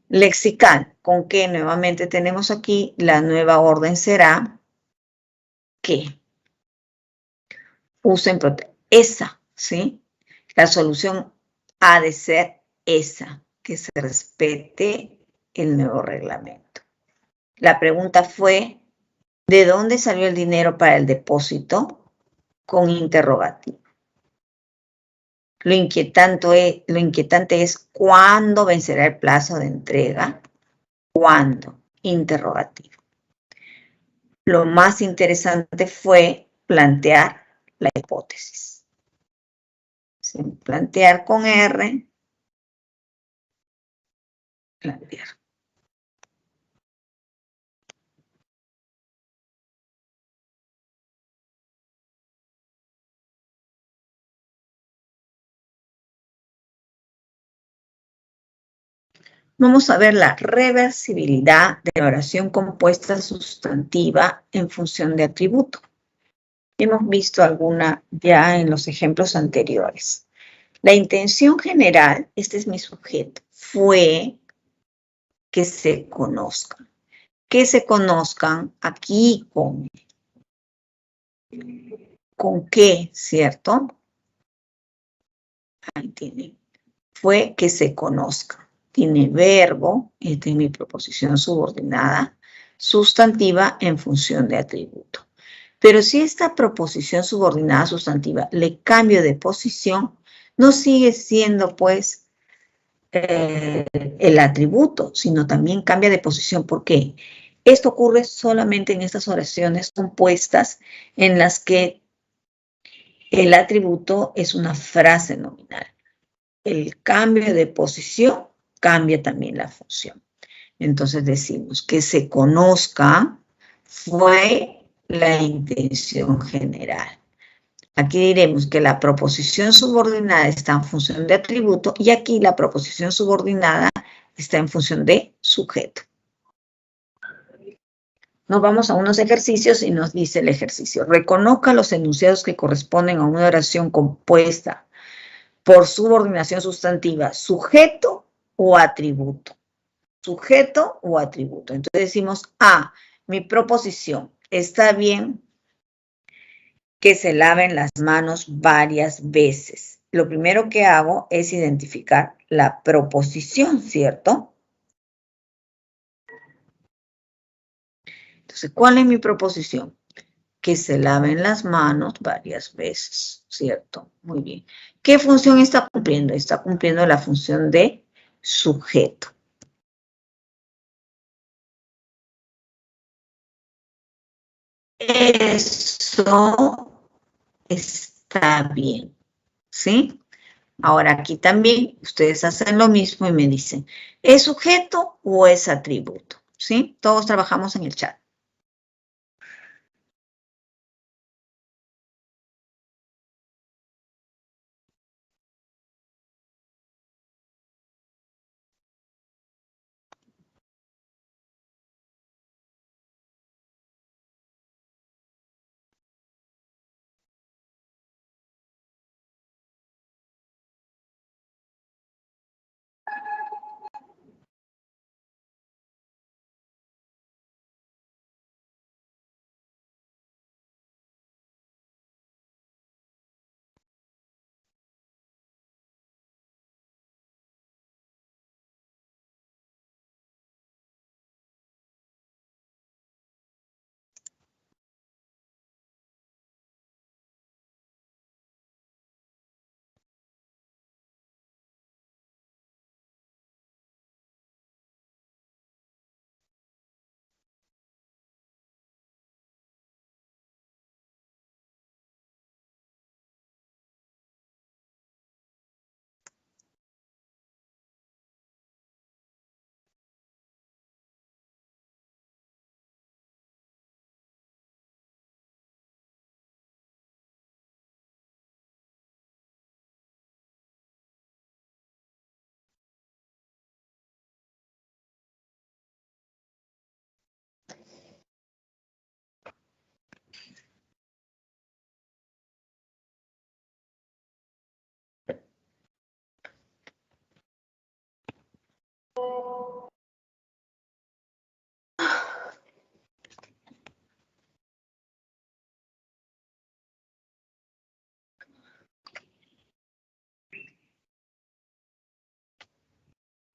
Lexical, con que nuevamente tenemos aquí, la nueva orden será que usen esa, ¿sí? La solución ha de ser esa, que se respete el nuevo reglamento. La pregunta fue, ¿de dónde salió el dinero para el depósito? Con interrogativo. Lo inquietante es ¿cuándo vencerá el plazo de entrega? ¿Cuándo? Interrogativo. Lo más interesante fue plantear la hipótesis. Sin plantear con R, plantear. Vamos a ver la reversibilidad de la oración compuesta sustantiva en función de atributo. Hemos visto alguna ya en los ejemplos anteriores. La intención general, este es mi sujeto, fue que se conozcan. Que se conozcan aquí con qué, ¿cierto? Ahí tiene. Fue que se conozcan. Tiene verbo, esta es mi proposición subordinada, sustantiva en función de atributo. Pero si esta proposición subordinada sustantiva le cambio de posición, no sigue siendo, pues, el atributo, sino también cambia de posición. ¿Por qué? Esto ocurre solamente en estas oraciones compuestas en las que el atributo es una frase nominal. El cambio de posición cambia también la función. Entonces decimos que se conozca fue la intención general. Aquí diremos que la proposición subordinada está en función de atributo y aquí la proposición subordinada está en función de sujeto. Nos vamos a unos ejercicios y nos dice el ejercicio. Reconozca los enunciados que corresponden a una oración compuesta por subordinación sustantiva, sujeto o atributo. Sujeto o atributo. Entonces decimos, mi proposición, está bien que se laven las manos varias veces. Lo primero que hago es identificar la proposición, ¿cierto? Entonces, ¿cuál es mi proposición? Que se laven las manos varias veces, ¿cierto? Muy bien. ¿Qué función está cumpliendo? Está cumpliendo la función de sujeto. Eso está bien, ¿sí? Ahora aquí también ustedes hacen lo mismo y me dicen, ¿es sujeto o es atributo? ¿Sí? Todos trabajamos en el chat.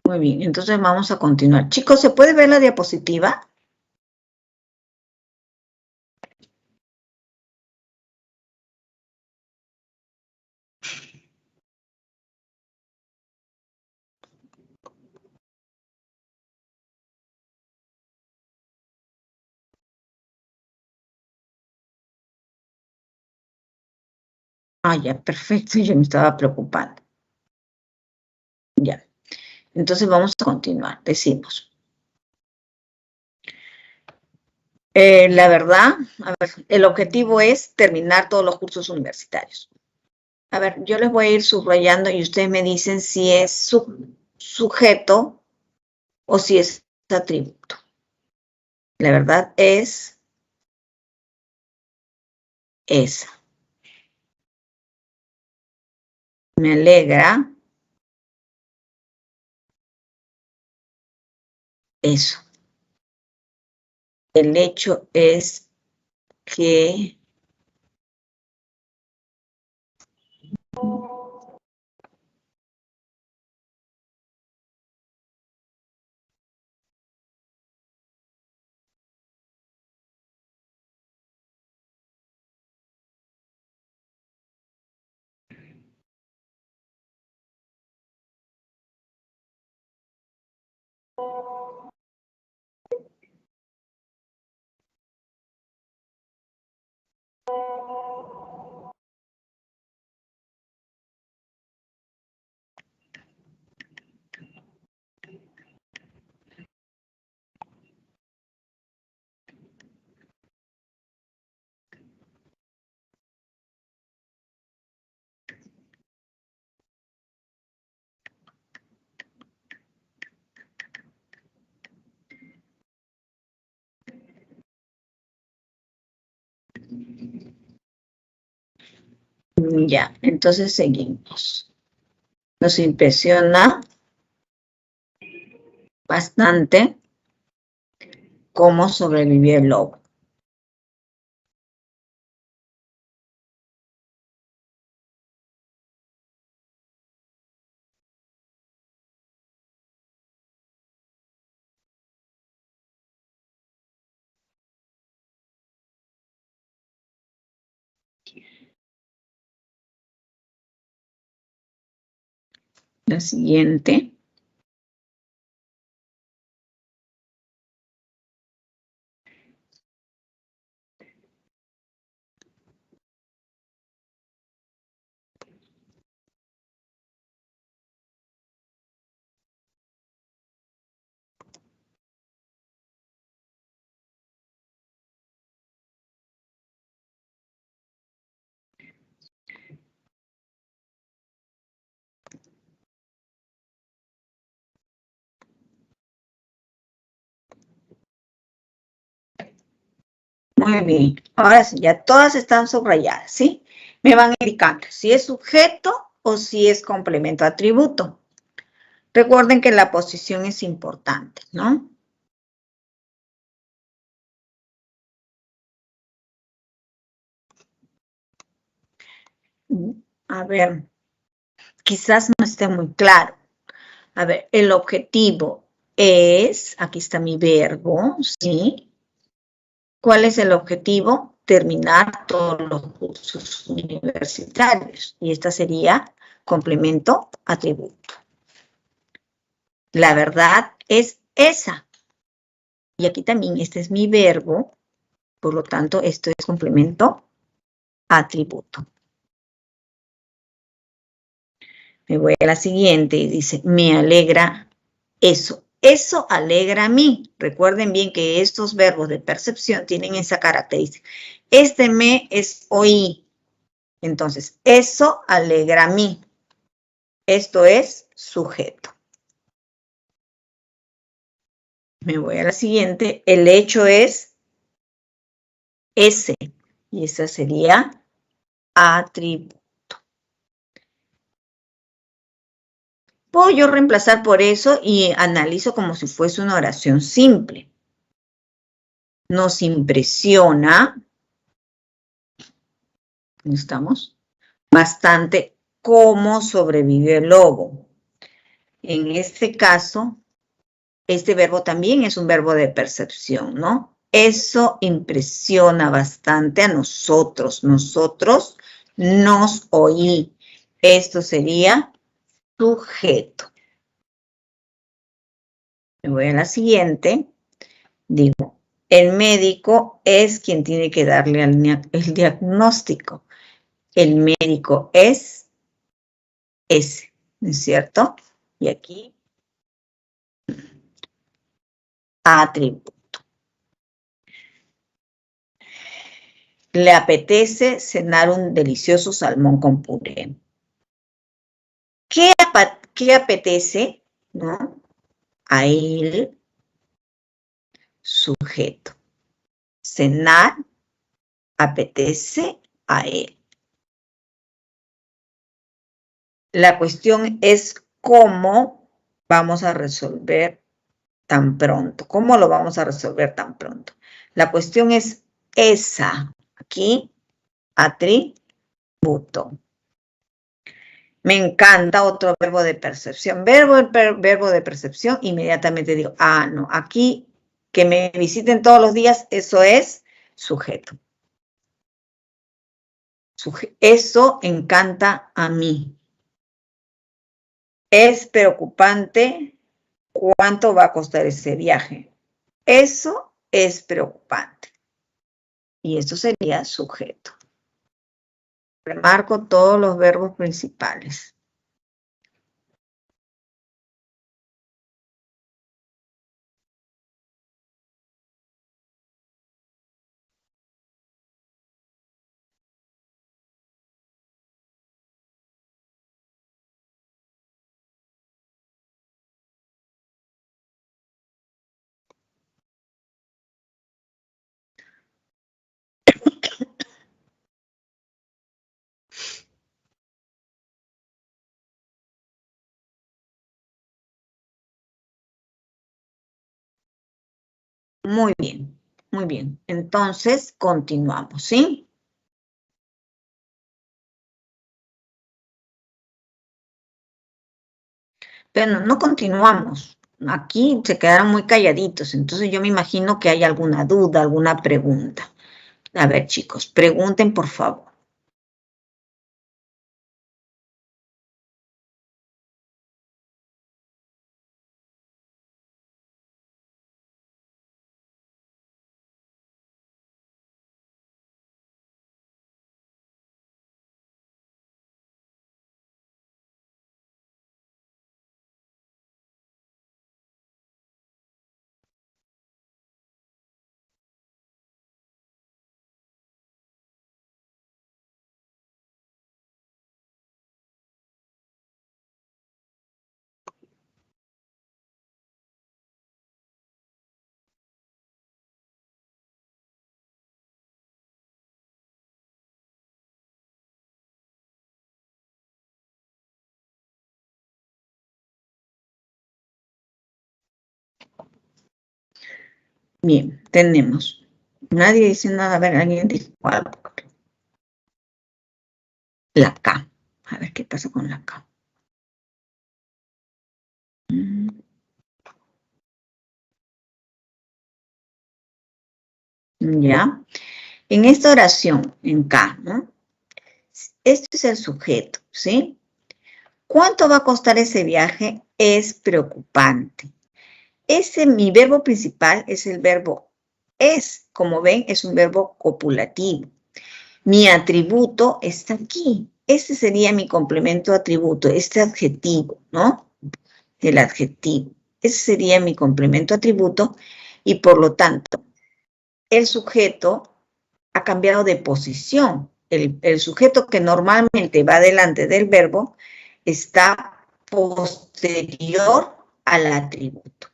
Muy bien, entonces vamos a continuar. Chicos, ¿se puede ver la diapositiva? Ah, ya, perfecto, yo me estaba preocupando. Ya, entonces vamos a continuar. Decimos, la verdad, a ver, el objetivo es terminar todos los cursos universitarios. A ver, yo les voy a ir subrayando y ustedes me dicen si es sujeto o si es atributo. La verdad es esa. Me alegra eso. El hecho es que ya, entonces seguimos. Nos impresiona bastante cómo sobrevivió el lobo. La siguiente. Muy bien. Ahora sí, ya todas están subrayadas, ¿sí? Me van indicando si es sujeto o si es complemento atributo. Recuerden que la posición es importante, ¿no? A ver, quizás no esté muy claro. A ver, el objetivo es, aquí está mi verbo, ¿sí? ¿Cuál es el objetivo? Terminar todos los cursos universitarios. Y esta sería complemento atributo. La verdad es esa. Y aquí también este es mi verbo, por lo tanto, esto es complemento atributo. Me voy a la siguiente y dice, me alegra eso. Eso alegra a mí. Recuerden bien que estos verbos de percepción tienen esa característica. Este me es oí. Entonces, eso alegra a mí. Esto es sujeto. Me voy a la siguiente. El hecho es ese. Y esa sería atributo. Puedo yo reemplazar por eso y analizo como si fuese una oración simple. Nos impresiona, ¿estamos? Bastante cómo sobrevive el lobo. En este caso, este verbo también es un verbo de percepción, ¿no? Eso impresiona bastante a nosotros. Nosotros nos oí. Esto sería sujeto. Me voy a la siguiente. Digo, el médico es quien tiene que darle el diagnóstico. El médico es ese, ¿no es cierto? Y aquí, atributo. Le apetece cenar un delicioso salmón con puré. ¿Qué apetece? ¿No? A él, sujeto. Cenar apetece a él. La cuestión es cómo vamos a resolver tan pronto. ¿Cómo lo vamos a resolver tan pronto? La cuestión es esa. Aquí, atributo. Me encanta otro verbo de percepción. Verbo de percepción, inmediatamente digo, ah, no, aquí que me visiten todos los días, eso es sujeto. Eso encanta a mí. Es preocupante cuánto va a costar ese viaje. Eso es preocupante. Y eso sería sujeto. Remarco todos los verbos principales. Muy bien, muy bien. Entonces, continuamos, ¿sí? Pero no continuamos. Aquí se quedaron muy calladitos, entonces yo me imagino que hay alguna duda, alguna pregunta. A ver, chicos, pregunten, por favor. Bien, tenemos. Nadie dice nada. A ver, alguien dijo algo. La K. A ver qué pasa con la K. ¿Ya? En esta oración, en K, ¿no? Este es el sujeto, ¿sí? ¿Cuánto va a costar ese viaje? Es preocupante. Mi verbo principal es el verbo es. Como ven, es un verbo copulativo. Mi atributo está aquí. Este sería mi complemento atributo, este adjetivo, ¿no? El adjetivo. Ese sería mi complemento atributo y por lo tanto, el sujeto ha cambiado de posición. El sujeto que normalmente va delante del verbo está posterior al atributo.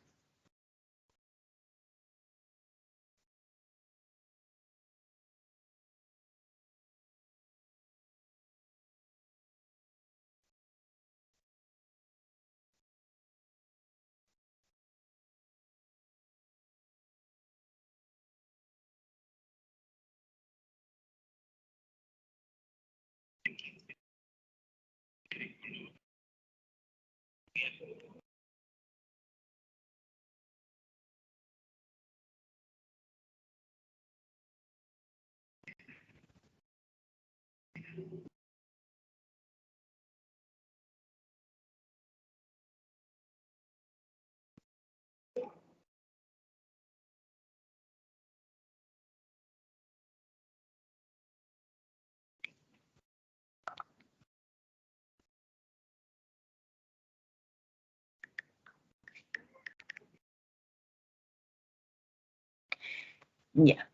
Ya.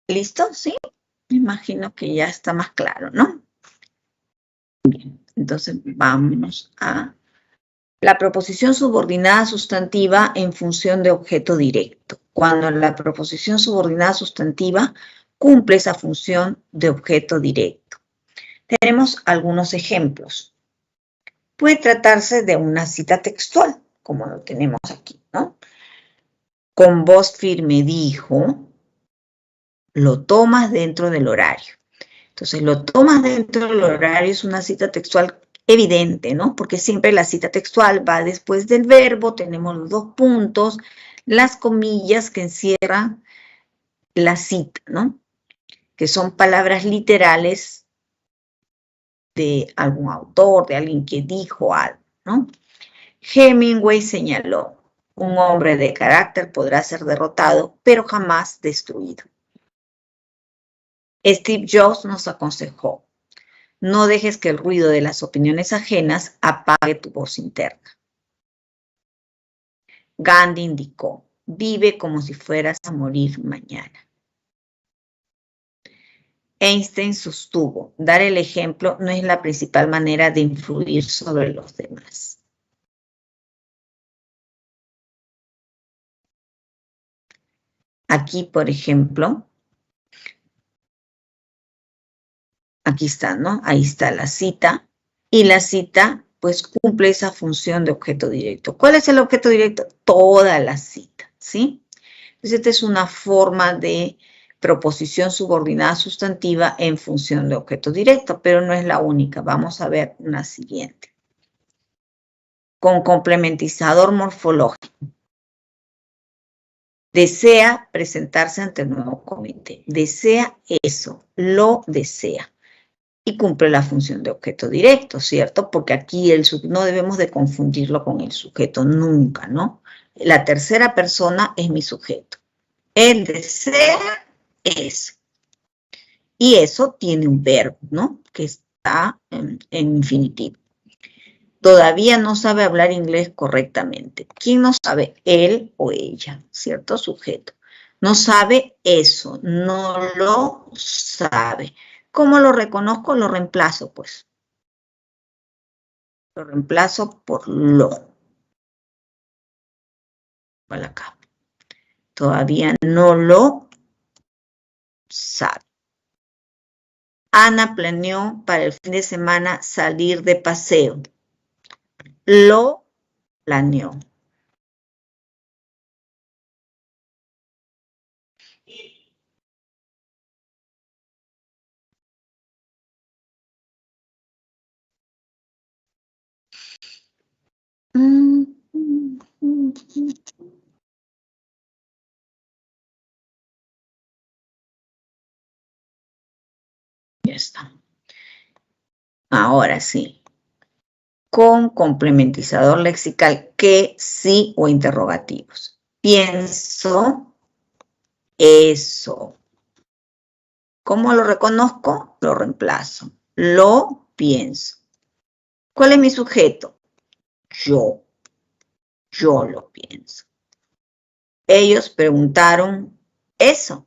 ¿Listo? ¿Sí? Me imagino que ya está más claro, ¿no? Bien, entonces vámonos a la proposición subordinada sustantiva en función de objeto directo. Cuando la proposición subordinada sustantiva cumple esa función de objeto directo. Tenemos algunos ejemplos. Puede tratarse de una cita textual, como lo tenemos aquí, ¿no? Con voz firme dijo, lo tomas dentro del horario. Entonces, lo tomas dentro del horario es una cita textual evidente, ¿no? Porque siempre la cita textual va después del verbo, tenemos los dos puntos, las comillas que encierran la cita, ¿no? Que son palabras literales de algún autor, de alguien que dijo algo, ¿no? Hemingway señaló, un hombre de carácter podrá ser derrotado, pero jamás destruido. Steve Jobs nos aconsejó, no dejes que el ruido de las opiniones ajenas apague tu voz interna. Gandhi indicó, vive como si fueras a morir mañana. Einstein sostuvo, dar el ejemplo no es la principal manera de influir sobre los demás. Aquí, por ejemplo, aquí está, ¿no? Ahí está la cita. Y la cita, pues, cumple esa función de objeto directo. ¿Cuál es el objeto directo? Toda la cita, ¿sí? Entonces, esta es una forma de proposición subordinada sustantiva en función de objeto directo, pero no es la única. Vamos a ver una siguiente. Con complementizador morfológico. Desea presentarse ante el nuevo comité. Desea eso, lo desea. Y cumple la función de objeto directo, ¿cierto? Porque aquí no debemos de confundirlo con el sujeto nunca, ¿no? La tercera persona es mi sujeto. Él desea eso. Y eso tiene un verbo, ¿no? Que está en infinitivo. Todavía no sabe hablar inglés correctamente. ¿Quién no sabe? Él o ella, ¿cierto? Sujeto. No sabe eso, no lo sabe. ¿Cómo lo reconozco? Lo reemplazo, pues. Lo reemplazo por lo. Para acá. Todavía no lo sabe. Ana planeó para el fin de semana salir de paseo. Lo planeó. Ya está. Ahora sí. Con complementizador lexical que, sí o interrogativos. Pienso eso. ¿Cómo lo reconozco? Lo reemplazo. Lo pienso. ¿Cuál es mi sujeto? Yo. Yo lo pienso. Ellos preguntaron eso.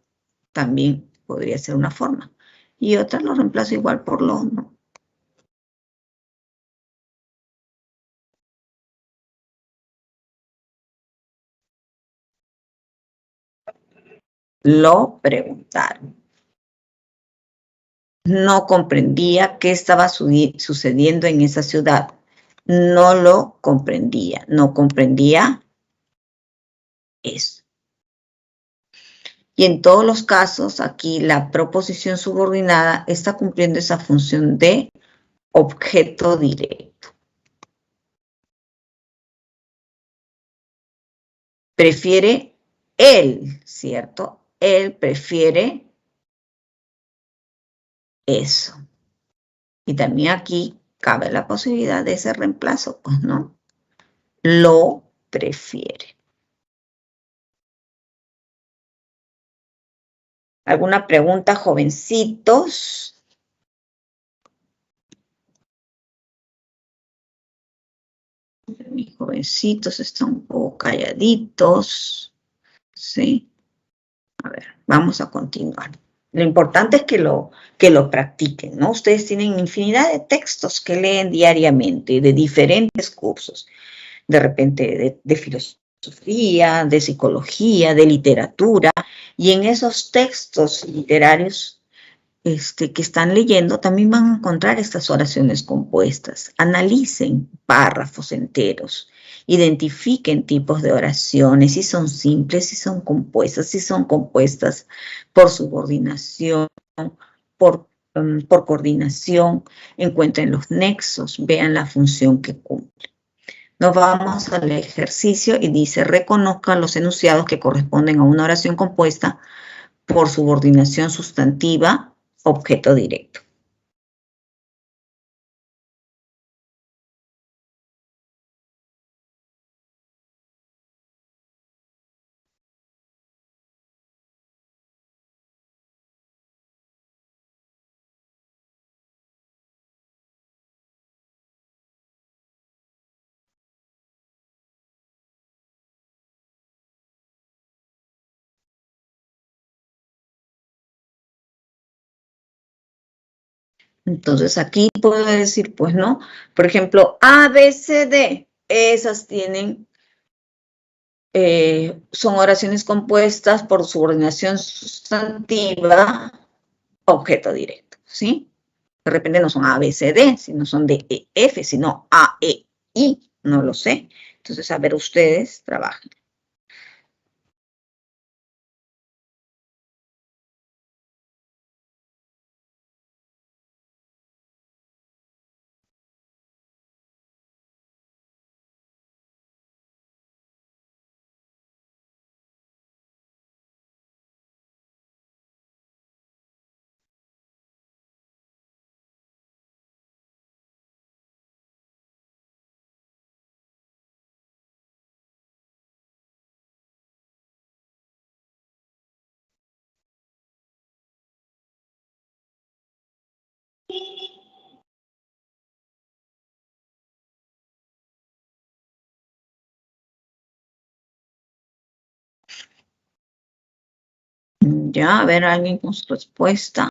También podría ser una forma. Y otra lo reemplazo igual por lo, ¿no? Lo preguntaron. No comprendía qué estaba sucediendo en esa ciudad. No lo comprendía. No comprendía eso. Y en todos los casos, aquí la proposición subordinada está cumpliendo esa función de objeto directo. Prefiere él, ¿cierto? Él prefiere eso. Y también aquí cabe la posibilidad de ese reemplazo, pues no. Lo prefiere. ¿Alguna pregunta, jovencitos? Mis jovencitos están un poco calladitos. Sí. A ver, vamos a continuar. Lo importante es que lo practiquen, ¿no? Ustedes tienen infinidad de textos que leen diariamente, de diferentes cursos, de repente de filosofía, de psicología, de literatura, y en esos textos literarios que están leyendo también van a encontrar estas oraciones compuestas. Analicen párrafos enteros, identifiquen tipos de oraciones, si son simples, si son compuestas por subordinación, por coordinación, encuentren los nexos, vean la función que cumple. Nos vamos al ejercicio y dice, reconozcan los enunciados que corresponden a una oración compuesta por subordinación sustantiva, objeto directo. Entonces aquí puedo decir, pues no, por ejemplo, A, B, C, D, esas tienen, son oraciones compuestas por subordinación sustantiva, objeto directo, ¿sí? De repente no son A, B, C, D, sino son D, E, F, sino A, E, I, no lo sé. Entonces, a ver, ustedes trabajan. Ya, a ver, alguien con su respuesta.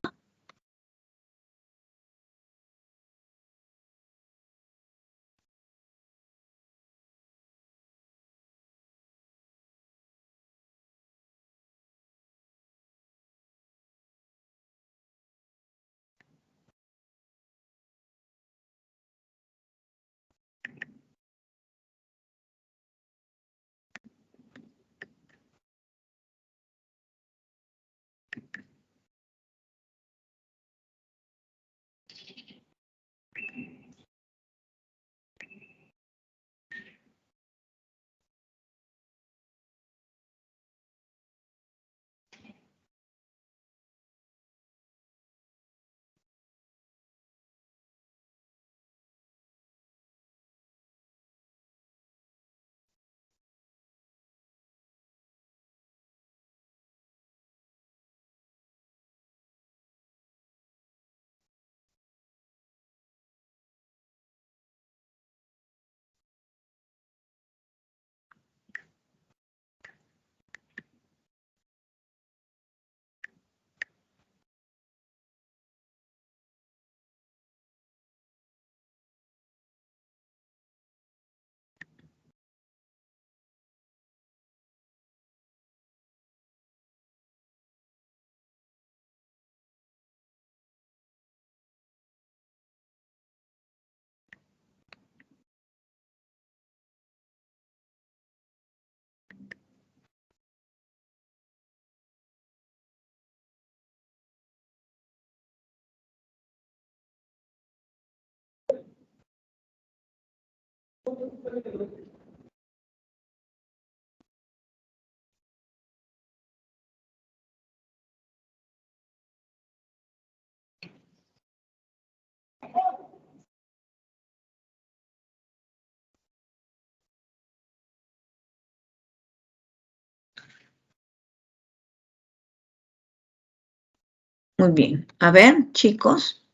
Muy bien. A ver, chicos.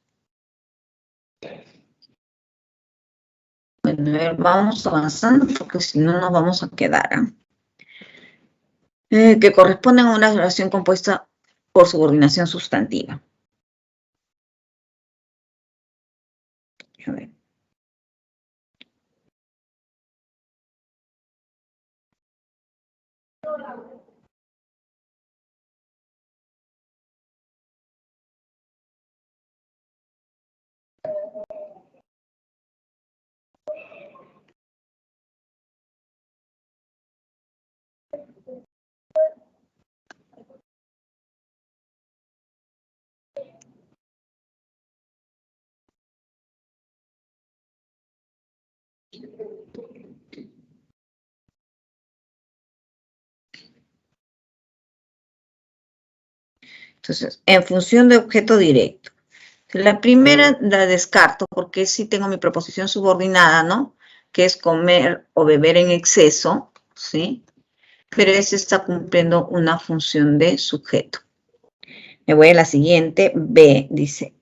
Bueno, a ver, vamos avanzando porque si no nos vamos a quedar. Que corresponden a una oración compuesta por subordinación sustantiva. A ver. Entonces, en función de objeto directo. La primera la descarto porque sí tengo mi proposición subordinada, ¿no? Que es comer o beber en exceso, ¿sí? Pero ese está cumpliendo una función de sujeto. Me voy a la siguiente. B dice,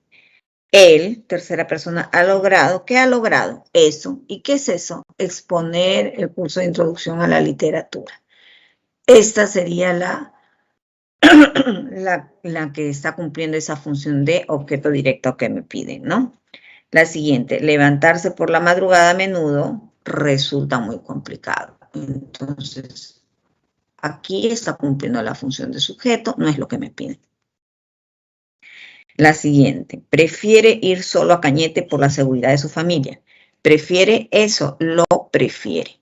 él, tercera persona, ha logrado. ¿Qué ha logrado? Eso. ¿Y qué es eso? Exponer el curso de introducción a la literatura. Esta sería la que está cumpliendo esa función de objeto directo que me piden, ¿no? La siguiente, levantarse por la madrugada a menudo resulta muy complicado. Entonces, aquí está cumpliendo la función de sujeto, no es lo que me piden. La siguiente, prefiere ir solo a Cañete por la seguridad de su familia. Prefiere eso, lo prefiere.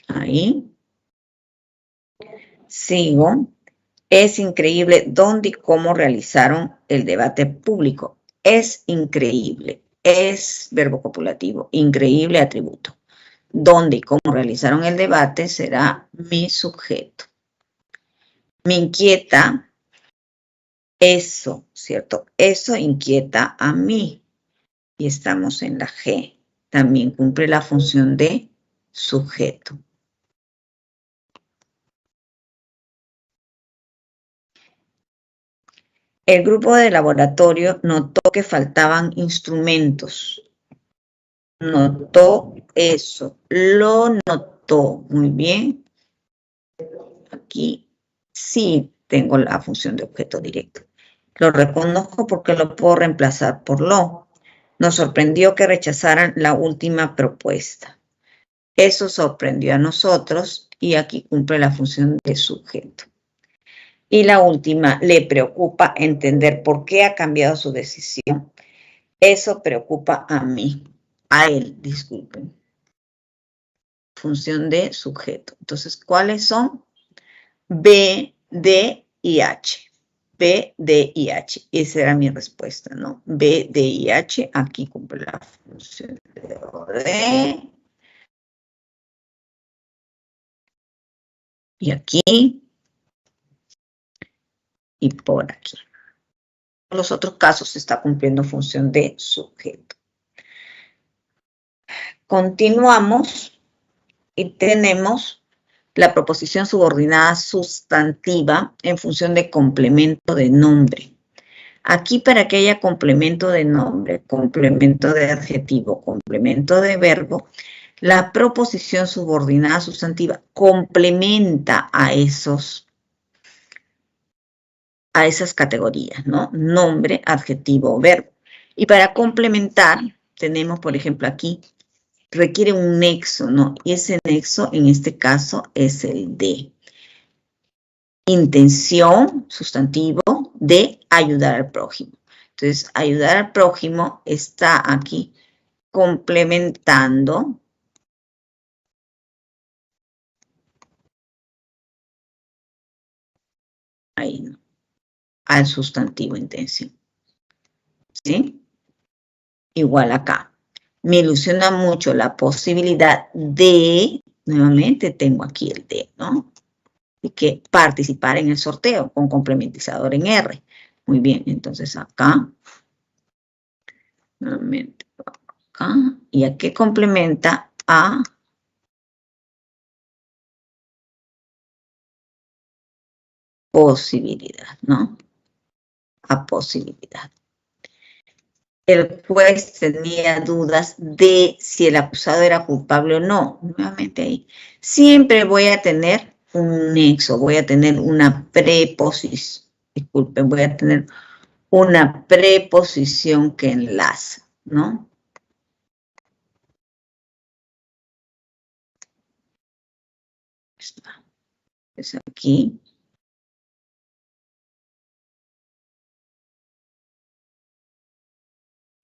Ahí. Sigo. Es increíble dónde y cómo realizaron el debate público. Es increíble. Es verbo copulativo. Increíble atributo. Dónde y cómo realizaron el debate será mi sujeto. Me inquieta eso, ¿cierto? Eso inquieta a mí. Y estamos en la G. También cumple la función de sujeto. El grupo de laboratorio notó que faltaban instrumentos. Notó eso. Lo notó. Muy bien. Aquí sí tengo la función de objeto directo. Lo reconozco porque lo puedo reemplazar por lo. Nos sorprendió que rechazaran la última propuesta. Eso sorprendió a nosotros y aquí cumple la función de sujeto. Y la última, le preocupa entender por qué ha cambiado su decisión. Eso preocupa a mí, a él, disculpen. Función de sujeto. Entonces, ¿cuáles son? B, D y H. B, D y H. Esa era mi respuesta, ¿no? B, D y H. Aquí cumple la función de D. Y aquí. Y por aquí. En los otros casos se está cumpliendo función de sujeto. Continuamos y tenemos la proposición subordinada sustantiva en función de complemento de nombre. Aquí para que haya complemento de nombre, complemento de adjetivo, complemento de verbo, la proposición subordinada sustantiva complementa a esas categorías, ¿no? Nombre, adjetivo, verbo. Y para complementar, tenemos, por ejemplo, aquí, requiere un nexo, ¿no? Y ese nexo, en este caso, es el de intención, sustantivo, de ayudar al prójimo. Entonces, ayudar al prójimo está aquí complementando ahí, ¿no? Al sustantivo intención. ¿Sí? Igual acá. Me ilusiona mucho la posibilidad de, nuevamente tengo aquí el de, ¿no? Y que participar en el sorteo con complementizador en R. Muy bien, entonces acá, nuevamente acá, y aquí complementa a posibilidad, ¿no? A posibilidad. El juez tenía dudas de si el acusado era culpable o no. Nuevamente ahí. Siempre voy a tener un nexo, voy a tener una preposición. Disculpen, voy a tener una preposición que enlaza, ¿no? Está. Es aquí.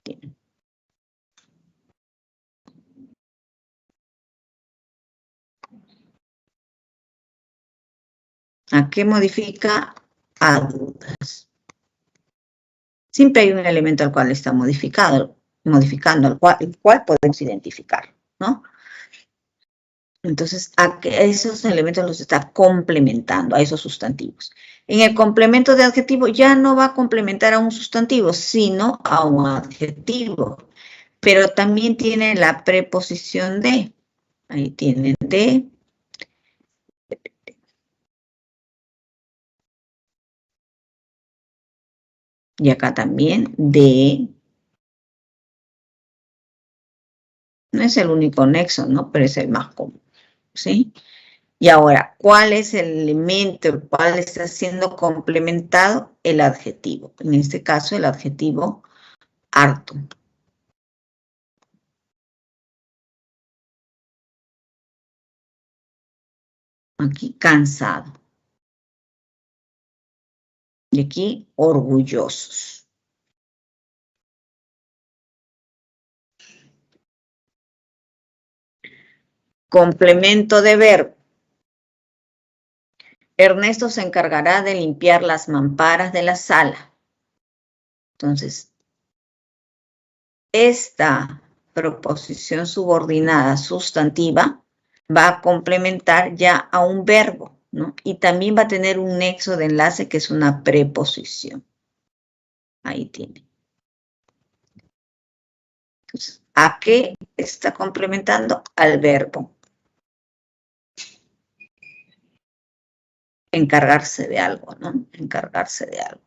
Bien. ¿A qué modifica? A dudas. Siempre hay un elemento al cual está modificando, el cual podemos identificar, ¿no? Entonces, a esos elementos los está complementando, a esos sustantivos. En el complemento de adjetivo ya no va a complementar a un sustantivo, sino a un adjetivo. Pero también tiene la preposición de. Ahí tienen de. Y acá también de. No es el único nexo, ¿no? Pero es el más común, ¿sí? Y ahora, ¿cuál es el elemento el cual está siendo complementado? El adjetivo. En este caso, el adjetivo harto. Aquí, cansado. Y aquí, orgullosos. Complemento de verbo. Ernesto se encargará de limpiar las mamparas de la sala. Entonces, esta proposición subordinada sustantiva va a complementar ya a un verbo, ¿no? Y también va a tener un nexo de enlace que es una preposición. Ahí tiene. Entonces, ¿a qué está complementando? Al verbo. Encargarse de algo, ¿no? Encargarse de algo.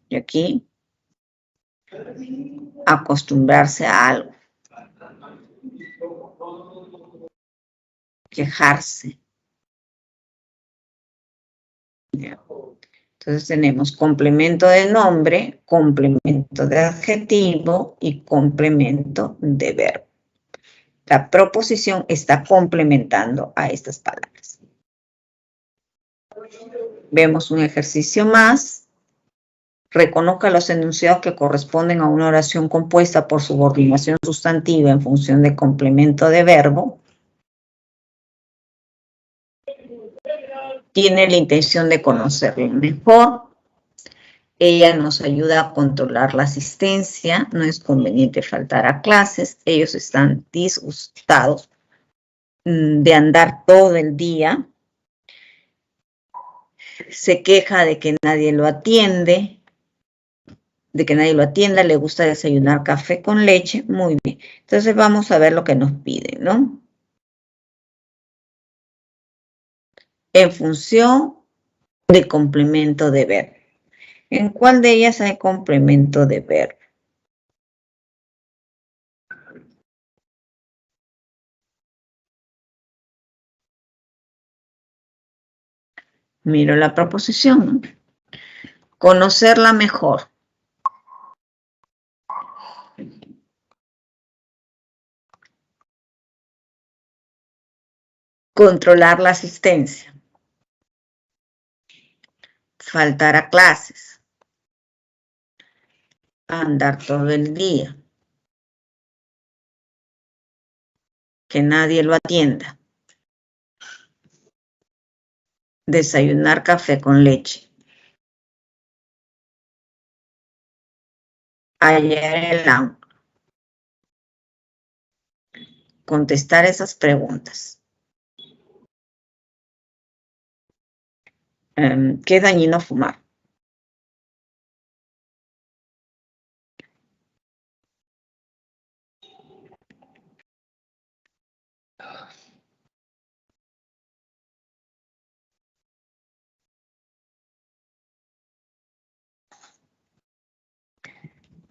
Y aquí, acostumbrarse a algo. Quejarse. Entonces tenemos complemento de nombre, complemento de adjetivo y complemento de verbo. La proposición está complementando a estas palabras. Vemos un ejercicio más. Reconozca los enunciados que corresponden a una oración compuesta por subordinación sustantiva en función de complemento de verbo. Tiene la intención de conocerlo mejor. Ella nos ayuda a controlar la asistencia. No es conveniente faltar a clases. Ellos están disgustados de andar todo el día. Se queja de que nadie lo atiende. Le gusta desayunar café con leche. Muy bien. Entonces vamos a ver lo que nos piden, ¿no? En función de complemento de verbo. ¿En cuál de ellas hay complemento de verbo? Miro la proposición, ¿no? Conocerla mejor. Controlar la asistencia. Faltar a clases. Andar todo el día. Que nadie lo atienda. Desayunar café con leche. Hallar el ángulo. Contestar esas preguntas. ¿Qué dañino fumar?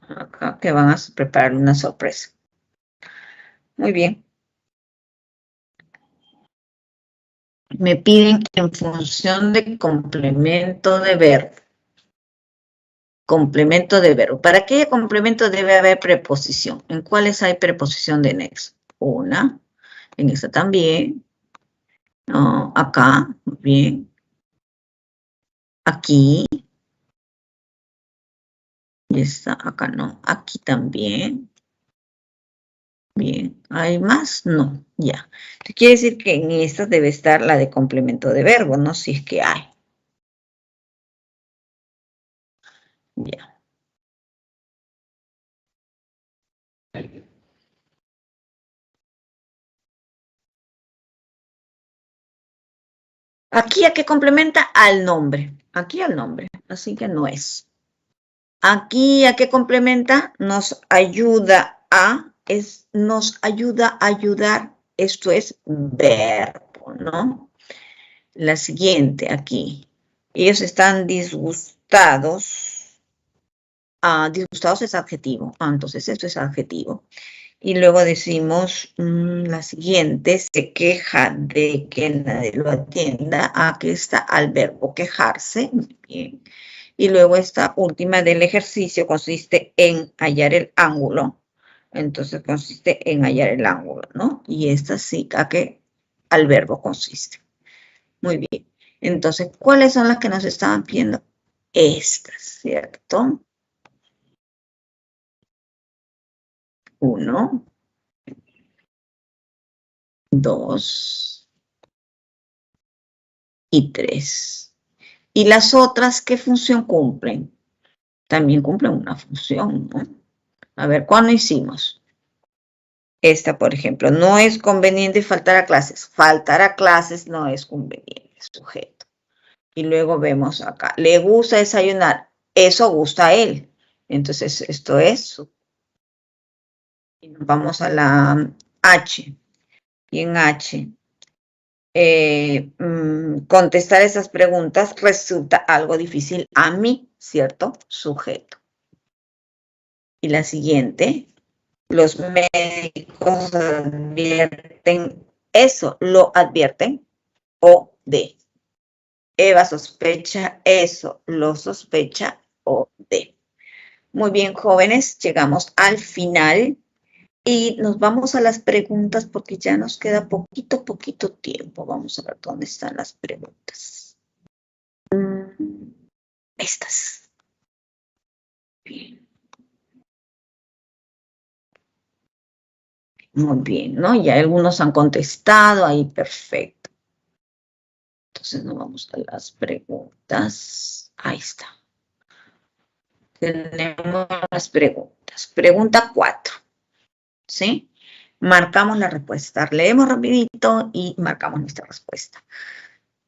Acá que van a preparar una sorpresa. Muy bien. Me piden en función de complemento de verbo. Complemento de verbo. Para qué complemento debe haber preposición? ¿En cuáles hay preposición de nexo? Una. En esta también. No, acá. Muy bien. Aquí. Y esta acá no. Aquí también. Bien. ¿Hay más? No. Ya. Esto quiere decir que en esta debe estar la de complemento de verbo, ¿no? Si es que hay. Ya. Aquí a qué complementa al nombre. Aquí al nombre. Así que no es. Aquí a qué complementa nos ayuda a, nos ayuda a ayudar. Esto es verbo, ¿no? La siguiente aquí. Ellos están disgustados. Disgustados es adjetivo. Entonces esto es adjetivo. Y luego decimos la siguiente, se queja de que nadie lo atienda. Aquí está al verbo quejarse. Muy bien. Y luego esta última del ejercicio consiste en hallar el ángulo. Entonces consiste en hallar el ángulo, ¿no? Y esta sí, a que al verbo consiste. Muy bien. Entonces, ¿cuáles son las que nos estaban pidiendo? Estas, ¿cierto? 1, 2 y 3. ¿Y las otras qué función cumplen? También cumplen una función, ¿no? A ver, ¿cuándo hicimos? Esta, por ejemplo, no es conveniente faltar a clases. Faltar a clases no es conveniente, sujeto. Y luego vemos acá, le gusta desayunar. Eso gusta a él. Entonces, esto es. Y nos vamos a la H. Y en H, contestar esas preguntas resulta algo difícil a mí, ¿cierto? Sujeto. Y la siguiente, los médicos advierten, eso lo advierten, o de. Eva sospecha, eso lo sospecha, o de. Muy bien, jóvenes, llegamos al final y nos vamos a las preguntas porque ya nos queda poquito tiempo. Vamos a ver dónde están las preguntas. Estas. Bien. Muy bien, ¿no? Ya algunos han contestado, ahí perfecto. Entonces nos vamos a las preguntas. Ahí está. Tenemos las preguntas. Pregunta 4. ¿Sí? Marcamos la respuesta. Leemos rapidito y marcamos nuestra respuesta.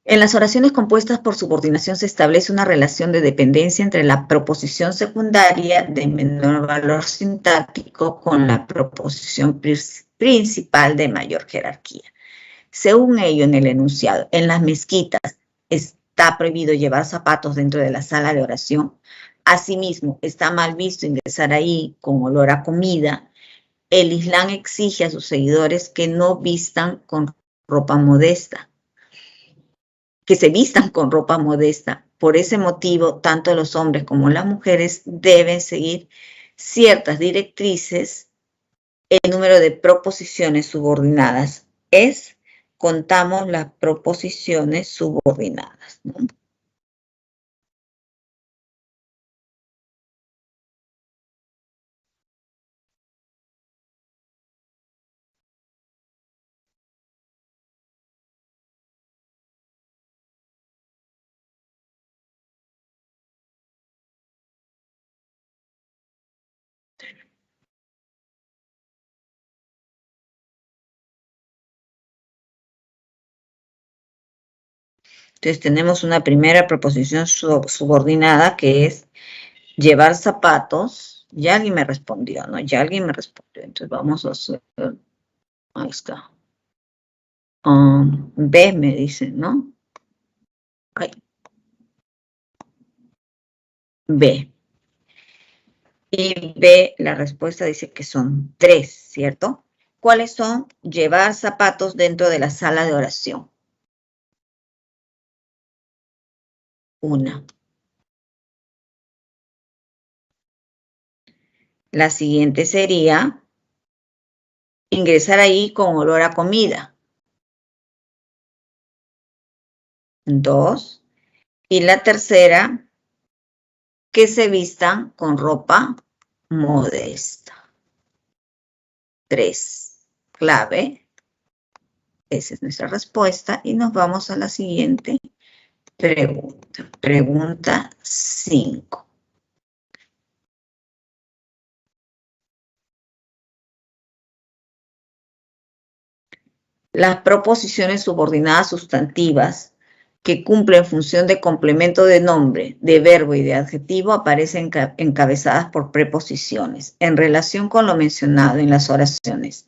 En las oraciones compuestas por subordinación se establece una relación de dependencia entre la proposición secundaria de menor valor sintáctico con la proposición principal de mayor jerarquía. Según ello, en el enunciado, en las mezquitas está prohibido llevar zapatos dentro de la sala de oración. Asimismo, está mal visto ingresar ahí con olor a comida. El Islam exige a sus seguidores que no vistan con ropa modesta, que se vistan con ropa modesta. Por ese motivo, tanto los hombres como las mujeres deben seguir ciertas directrices. El número de proposiciones subordinadas es, contamos las proposiciones subordinadas, ¿no? Entonces tenemos una primera proposición subordinada que es llevar zapatos. Ya alguien me respondió, ¿no? Ya alguien me respondió. Entonces vamos a hacer, ahí está. B me dice, ¿no? Ay. B. Y B, la respuesta dice que son 3, ¿cierto? ¿Cuáles son? Llevar zapatos dentro de la sala de oración. Una. La siguiente sería ingresar ahí con olor a comida. 2. Y la tercera, que se vistan con ropa modesta. 3. Clave. Esa es nuestra respuesta y nos vamos a la siguiente pregunta. Pregunta 5. Las proposiciones subordinadas sustantivas que cumplen función de complemento de nombre, de verbo y de adjetivo aparecen encabezadas por preposiciones. En relación con lo mencionado en las oraciones,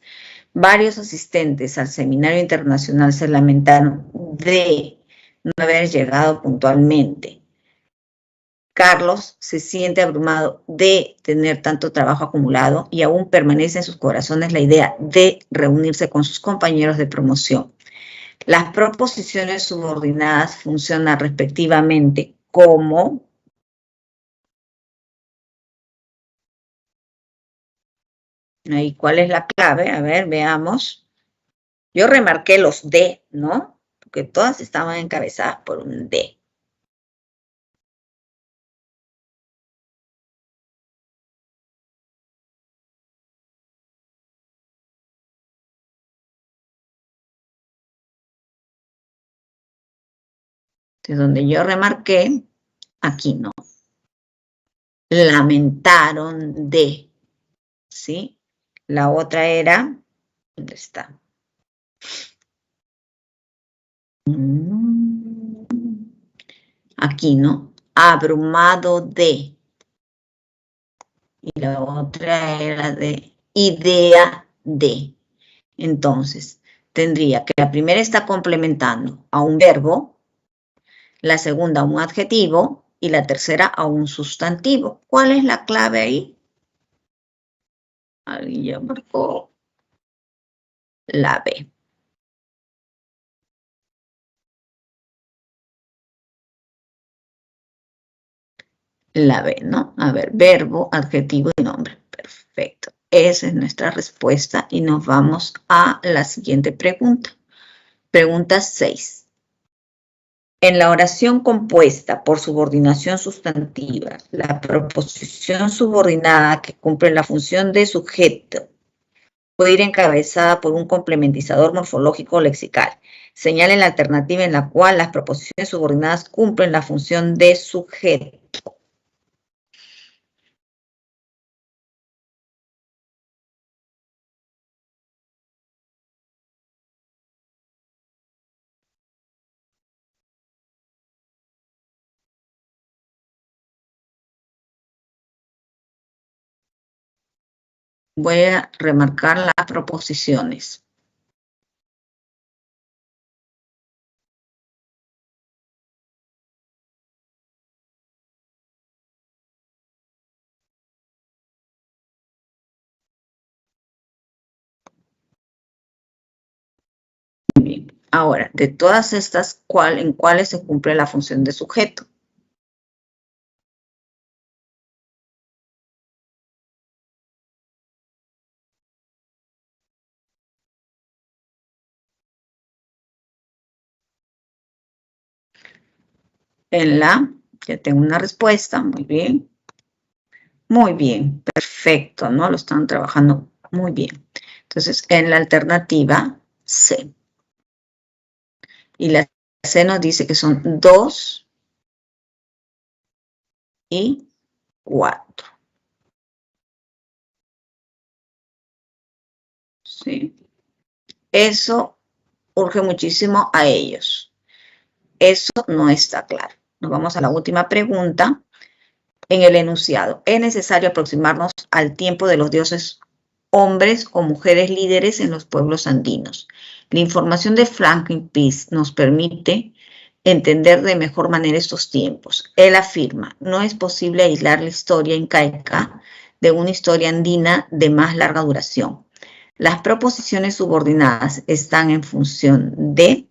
varios asistentes al seminario internacional se lamentaron de no haber llegado puntualmente. Carlos se siente abrumado de tener tanto trabajo acumulado y aún permanece en sus corazones la idea de reunirse con sus compañeros de promoción. Las proposiciones subordinadas funcionan respectivamente como ¿y cuál es la clave? A ver, veamos. Yo remarqué los de, ¿no? Porque todas estaban encabezadas por un de. Entonces, donde yo remarqué, aquí no. Lamentaron de, ¿sí? La otra era, ¿dónde está? Aquí, ¿no? Abrumado de. Y la otra era de idea de. Entonces, tendría que la primera está complementando a un verbo, la segunda a un adjetivo y la tercera a un sustantivo. ¿Cuál es la clave ahí? Alguien ya marcó la B. La B, ¿no? A ver, verbo, adjetivo y nombre. Perfecto. Esa es nuestra respuesta y nos vamos a la siguiente pregunta. Pregunta 6. En la oración compuesta por subordinación sustantiva, la proposición subordinada que cumple la función de sujeto puede ir encabezada por un complementizador morfológico o lexical. Señalen la alternativa en la cual las proposiciones subordinadas cumplen la función de sujeto. Voy a remarcar las proposiciones. Bien. Ahora, de todas estas, ¿en cuáles se cumple la función de sujeto? En la, ya tengo una respuesta, muy bien. Muy bien, perfecto, ¿no? Lo están trabajando muy bien. Entonces, en la alternativa C. Y la C nos dice que son 2 y 4. ¿Sí? Eso urge muchísimo a ellos. Eso no está claro. Nos vamos a la última pregunta. En el enunciado, ¿es necesario aproximarnos al tiempo de los dioses hombres o mujeres líderes en los pueblos andinos? La información de Franklin Pease nos permite entender de mejor manera estos tiempos. Él afirma, no es posible aislar la historia incaica de una historia andina de más larga duración. Las proposiciones subordinadas están en función de...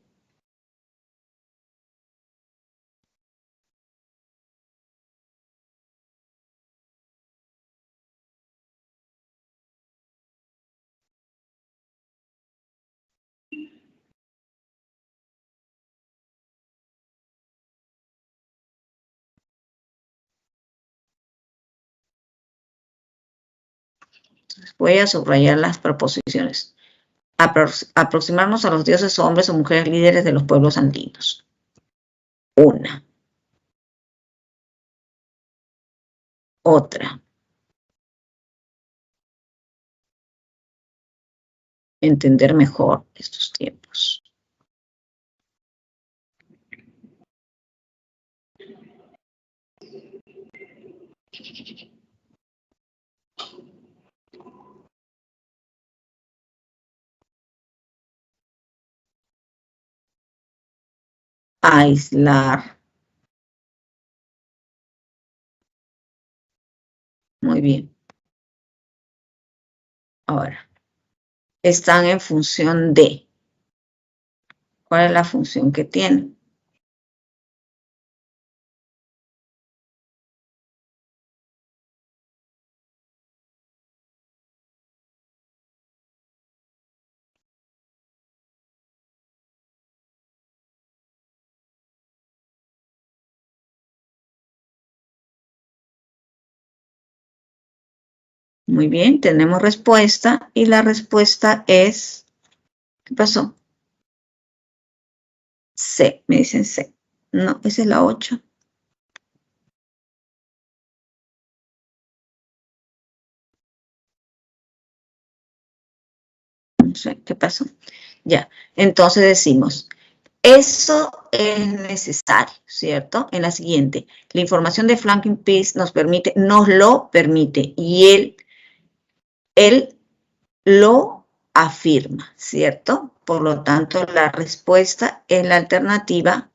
Voy a subrayar las proposiciones. Aproximarnos a los dioses hombres o mujeres líderes de los pueblos andinos. Una. Otra. Entender mejor estos tiempos. Aislar. Muy bien. Ahora, están en función de. ¿Cuál es la función que tienen? Muy bien, tenemos respuesta y la respuesta es, ¿qué pasó? C, me dicen C. No, esa es la 8. No sé, ¿qué pasó? Ya, entonces decimos, eso es necesario, ¿cierto? En la siguiente, la información de flanking piece nos lo permite y él lo afirma, ¿cierto? Por lo tanto, la respuesta es la alternativa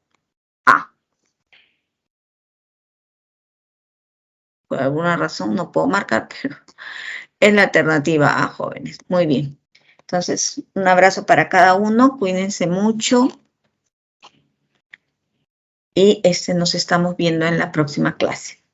A. Por alguna razón no puedo marcar, pero es la alternativa A, jóvenes. Muy bien. Entonces, un abrazo para cada uno. Cuídense mucho. Y nos estamos viendo en la próxima clase.